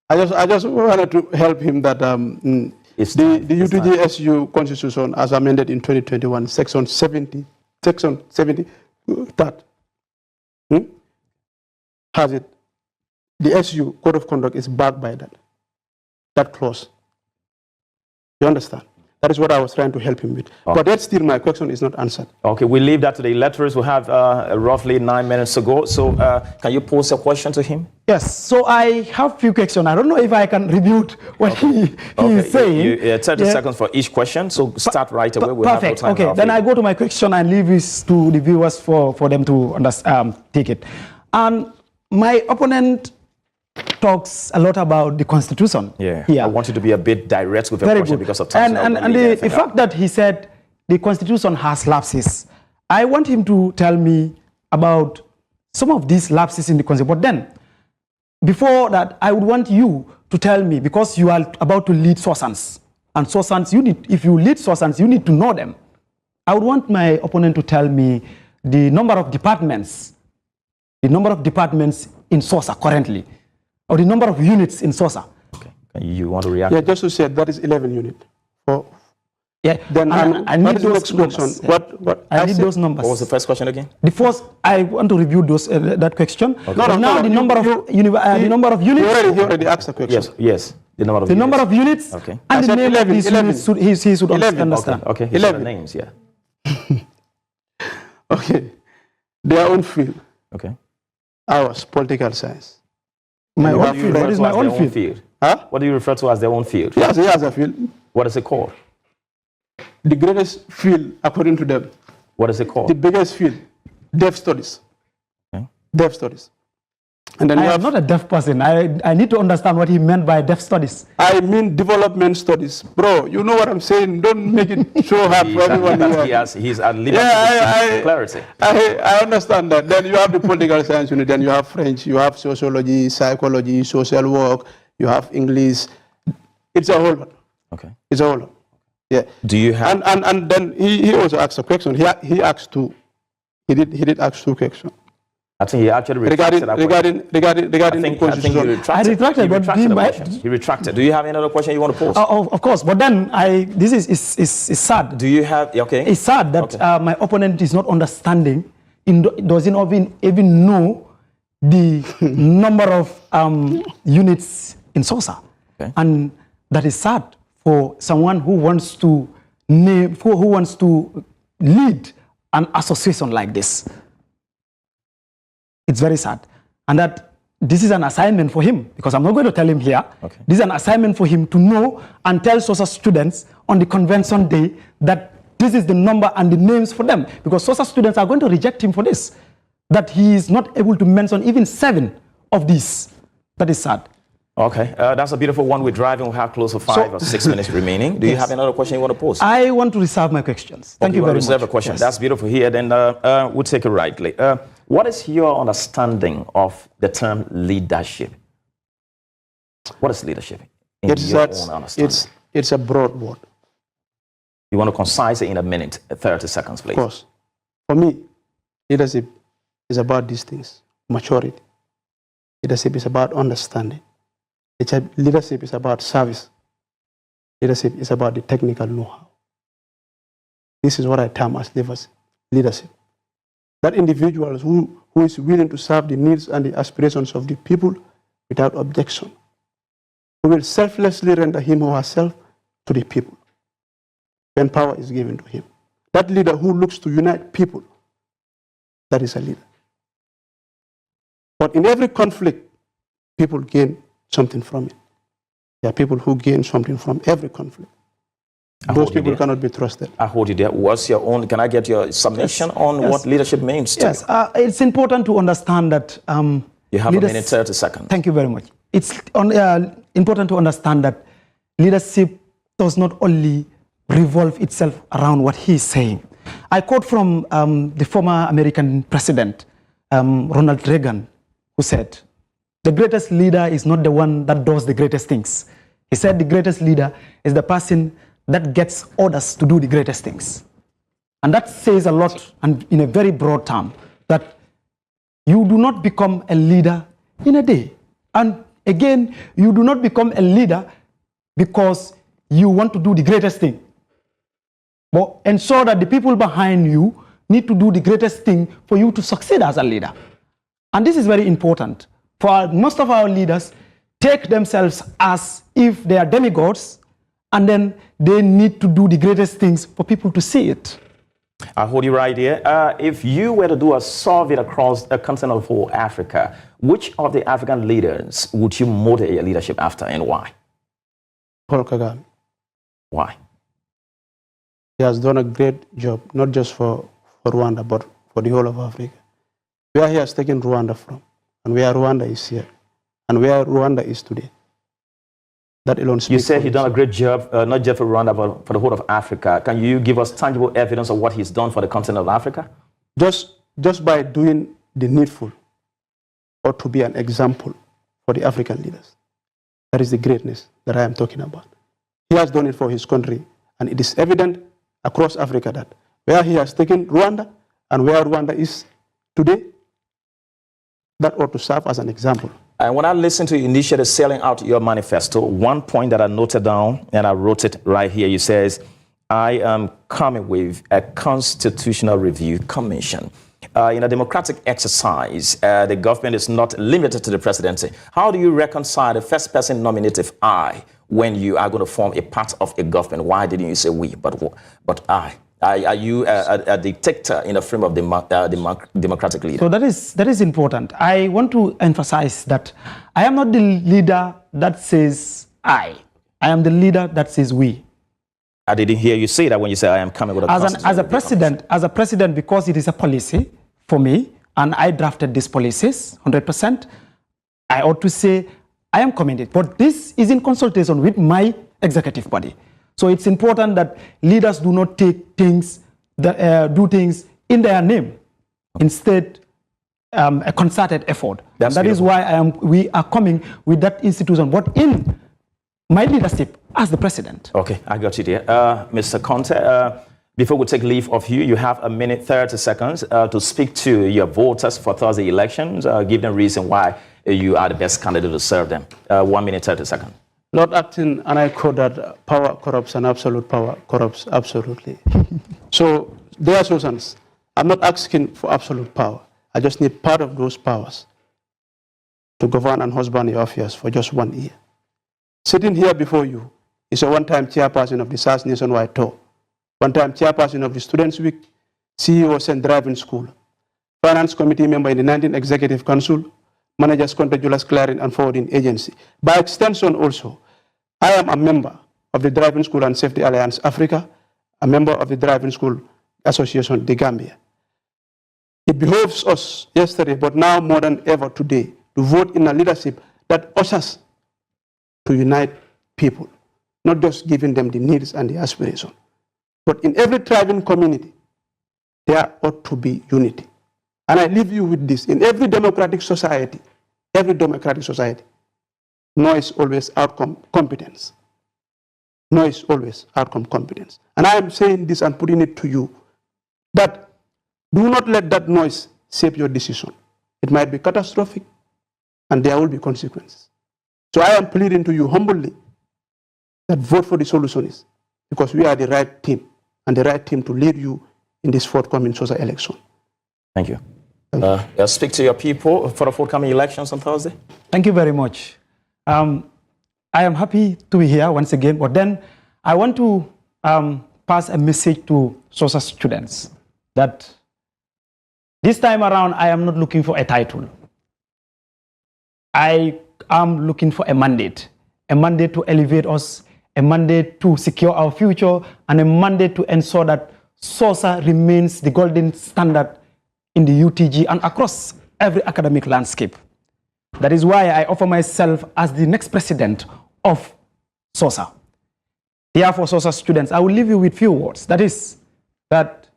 I just wanted to help him that the UTG-SU constitution, as amended in 2021, section 70, that has it. The SU code of conduct is backed by that clause. You understand? That is what I was trying to help him with. Okay. But that's still my question is not answered. Okay, we'll leave that to the electors. We have roughly 9 minutes to go. So can you pose a question to him? Yes. So I have a few questions. I don't know if I can rebut what he is saying. 30 seconds for each question. So start right away. We'll perfect. Have no time. Okay. Then I go to my question and leave this to the viewers for them to take it. And my opponent talks a lot about the Constitution. Yeah. I want you to be a bit direct with your question because of time. And the fact that he said the Constitution has lapses, I want him to tell me about some of these lapses in the Constitution. But then, before that, I would want you to tell me, because you are about to lead Soshans, and Soshans, if you lead Soshans, you need to know them. I would want my opponent to tell me the number of departments in Soshsa currently, or the number of units in Soshsa. Okay. You want to react? Yeah, just to say that is 11 units. Yeah. Then I need those numbers. I need those numbers. What was the first question again? The first, I want to review those that question. Okay. The number of units. He already asked the question. Yes. The number of units. Number of units. Okay. And the name of these units he should 11. understand. Okay. 11 names. Yeah. Okay. Their own field. Okay. Ours, political science. My own field. What is my own field? Huh? What do you refer to as their own field? Yes, he has a field. What is it called? The greatest field, according to them. What is it called? The biggest field, deaf studies. Okay. Deaf studies. And then I am not a deaf person. I need to understand what he meant by deaf studies. I mean development studies. Bro, you know what I'm saying? Don't make it so hard for everyone here. He's at liberty to clarity. I understand that. Then you have the political science unit, then you have French, you have sociology, psychology, social work, you have English. It's a whole lot. Okay. It's a whole lot. Yeah. Do you have... And then he also asked a question. He asked two. He did ask two questions. I think he actually retracted regarding the constitution. I retracted. He retracted. Do you have any other question you want to pose? Of course, but then this is sad. Do you have... Okay. It's sad that my opponent is not understanding, doesn't even know the number of units in Soshsa. Okay. And that is sad for someone who wants to lead an association like this. It's very sad. And that this is an assignment for him, because I'm not going to tell him here. Okay. This is an assignment for him to know and tell Soshsa students on the convention day that this is the number and the names for them, because Soshsa students are going to reject him for this, that he is not able to mention even 7 of these. That is sad. Okay, that's a beautiful one. We're driving. We have close to 5 or 6 minutes remaining. Do you have another question you want to pose? I want to reserve my questions. Thank you very much. Reserve a question. Yes. That's beautiful here. Then we'll take it rightly. What is your understanding of the term leadership? What is leadership in your own understanding? It's a broad word. You want to concise it in a minute, 30 seconds, please. Of course. For me, leadership is about these things. Maturity. Leadership is about understanding. Leadership is about service. Leadership is about the technical know-how. This is what I term as leadership. That individuals who is willing to serve the needs and the aspirations of the people without objection, who will selflessly render him or herself to the people when power is given to him. That leader who looks to unite people, that is a leader. But in every conflict, people gain something from it. There are people who gain something from every conflict. Those people cannot be trusted. I hold you there. What's your own? Can I get your submission on what leadership means? Yes, it's important to understand that. You have a minute, 30 seconds. Thank you very much. It's important to understand that leadership does not only revolve itself around what he is saying. I quote from the former American president, Ronald Reagan, who said, "The greatest leader is not the one that does the greatest things." He said the greatest leader is the person that gets others to do the greatest things. And that says a lot, and in a very broad term, that you do not become a leader in a day. And again, you do not become a leader because you want to do the greatest thing. But ensure that the people behind you need to do the greatest thing for you to succeed as a leader. And this is very important. For most of our leaders, take themselves as if they are demigods, and then they need to do the greatest things for people to see it. I hold you right here. If you were to do a survey across the continent of whole Africa, which of the African leaders would you model your leadership after, and why? Paul Kagame. Why? He has done a great job, not just for Rwanda, but for the whole of Africa. Where he has taken Rwanda from, and where Rwanda is here, and where Rwanda is today. That alone speaks. You said he's done a great job, not just for Rwanda, but for the whole of Africa. Can you give us tangible evidence of what he's done for the continent of Africa? Just by doing the needful, or to be an example for the African leaders. That is the greatness that I am talking about. He has done it for his country, and it is evident across Africa that where he has taken Rwanda and where Rwanda is today, that ought to serve as an example. And when I listened to you initially selling out your manifesto, one point that I noted down, and I wrote it right here, you says, I am coming with a constitutional review commission. In a democratic exercise, the government is not limited to the presidency. How do you reconcile the first person nominative I when you are going to form a part of a government? Why didn't you say we, but I? Are you a dictator in the frame of democratic leader? So that is important. I want to emphasize that I am not the leader that says I. I am the leader that says we. I didn't hear you say that when you say I am coming with a as a president, because it is a policy for me, and I drafted these policies 100%. I ought to say I am committed, but this is in consultation with my executive body. So it's important that leaders do not take things, do things in their name. Instead, a concerted effort. That is why we are coming with that institution, but in my leadership as the president. Okay, I got you there. Mr. Conte, before we take leave of you, you have a minute, 30 seconds to speak to your voters for Thursday elections. Give them reason why you are the best candidate to serve them. 1 minute, 30 seconds. Lord Acting, and I quote that power corrupts and absolute power corrupts absolutely. So, dear Susans, I'm not asking for absolute power. I just need part of those powers to govern and husband your affairs for just 1 year. Sitting here before you is a one-time chairperson of the SARS nationwide tour, one-time chairperson of the Students' Week, CEO of St. Driving School, finance committee member in the 19th Executive Council, managers contiguous clearing and forwarding agency. By extension also, I am a member of the Driving School and Safety Alliance Africa, a member of the Driving School Association, the Gambia. It behoves us yesterday, but now more than ever today, to vote in a leadership that ushers to unite people, not just giving them the needs and the aspiration. But in every thriving community, there ought to be unity. And I leave you with this. In every democratic society, no is always outcome competence. No is always outcome competence. And I am saying this and putting it to you, that do not let that noise shape your decision. It might be catastrophic, and there will be consequences. So I am pleading to you humbly that vote for the solutions, because we are the right team, and the right team to lead you in this forthcoming Soshsa election. Thank you. Speak to your people for the forthcoming elections on Thursday. Thank you very much. I am happy to be here once again, but then I want to pass a message to Soshsa students that this time around I am not looking for a title. I am looking for a mandate to elevate us, a mandate to secure our future, and a mandate to ensure that Soshsa remains the golden standard in the UTG and across every academic landscape. That is why I offer myself as the next president of Soshsa. Therefore, Soshsa students, I will leave you with few words. That is, that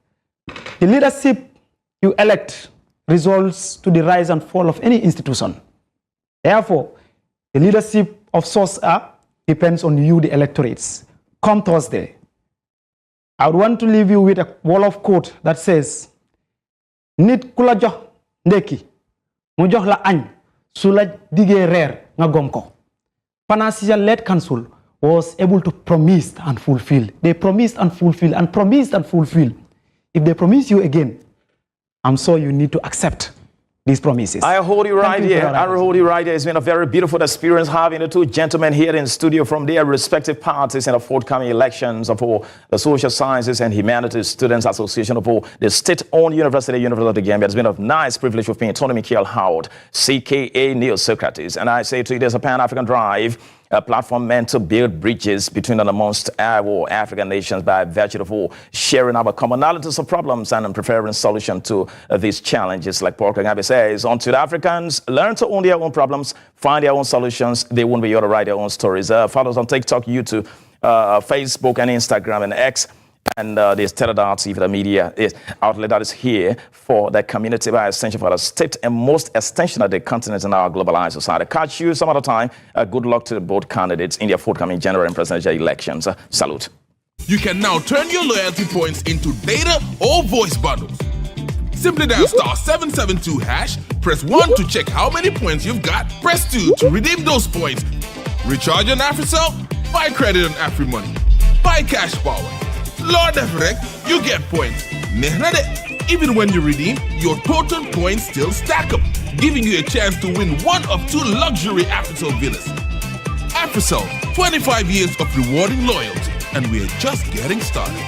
the leadership you elect results to the rise and fall of any institution. Therefore, the leadership of Soshsa depends on you, the electorates. Come Thursday, I would want to leave you with a Wolof quote that says, nit ku la jox ndekki mu jox la añ su la digee reer nga gom ko. Financial-led council was able to promise and fulfill. They promised and fulfilled and promised and fulfilled. If they promise you again, I'm sure you need to accept these promises. I hold you right here. I hold you right here. It's been a very beautiful experience having the two gentlemen here in studio from their respective parties in the forthcoming elections of the Social Sciences and Humanities Students Association of the state-owned University of the Gambia. It's been a nice privilege of being Tony Michael Howard, CKA Neil Socrates. And I say to you, there's a Pan-African Drive, a platform meant to build bridges between and amongst our African nations by virtue of sharing our commonalities of problems and preferring solutions to these challenges. Like Paul Kagame says, until the Africans learn to own their own problems, find their own solutions, they won't be able to write their own stories. Follow us on TikTok, YouTube, Facebook, and Instagram, and X. And this Teledal TV, the media outlet that is here for the community by extension for the state and most extension of the continent in our globalized society. Catch you some other time. Good luck to both candidates in their forthcoming general and presidential elections. Salute. You can now turn your loyalty points into data or voice bundles. Simply dial *772#, press 1 to check how many points you've got, press 2 to redeem those points. Recharge on AfriCell, buy credit on AfriMoney, buy cash power. Lord Everett, you get points. Even when you redeem, your total points still stack up, giving you a chance to win one of 2 luxury AfriCell villas. AfriCell, 25 years of rewarding loyalty, and we're just getting started.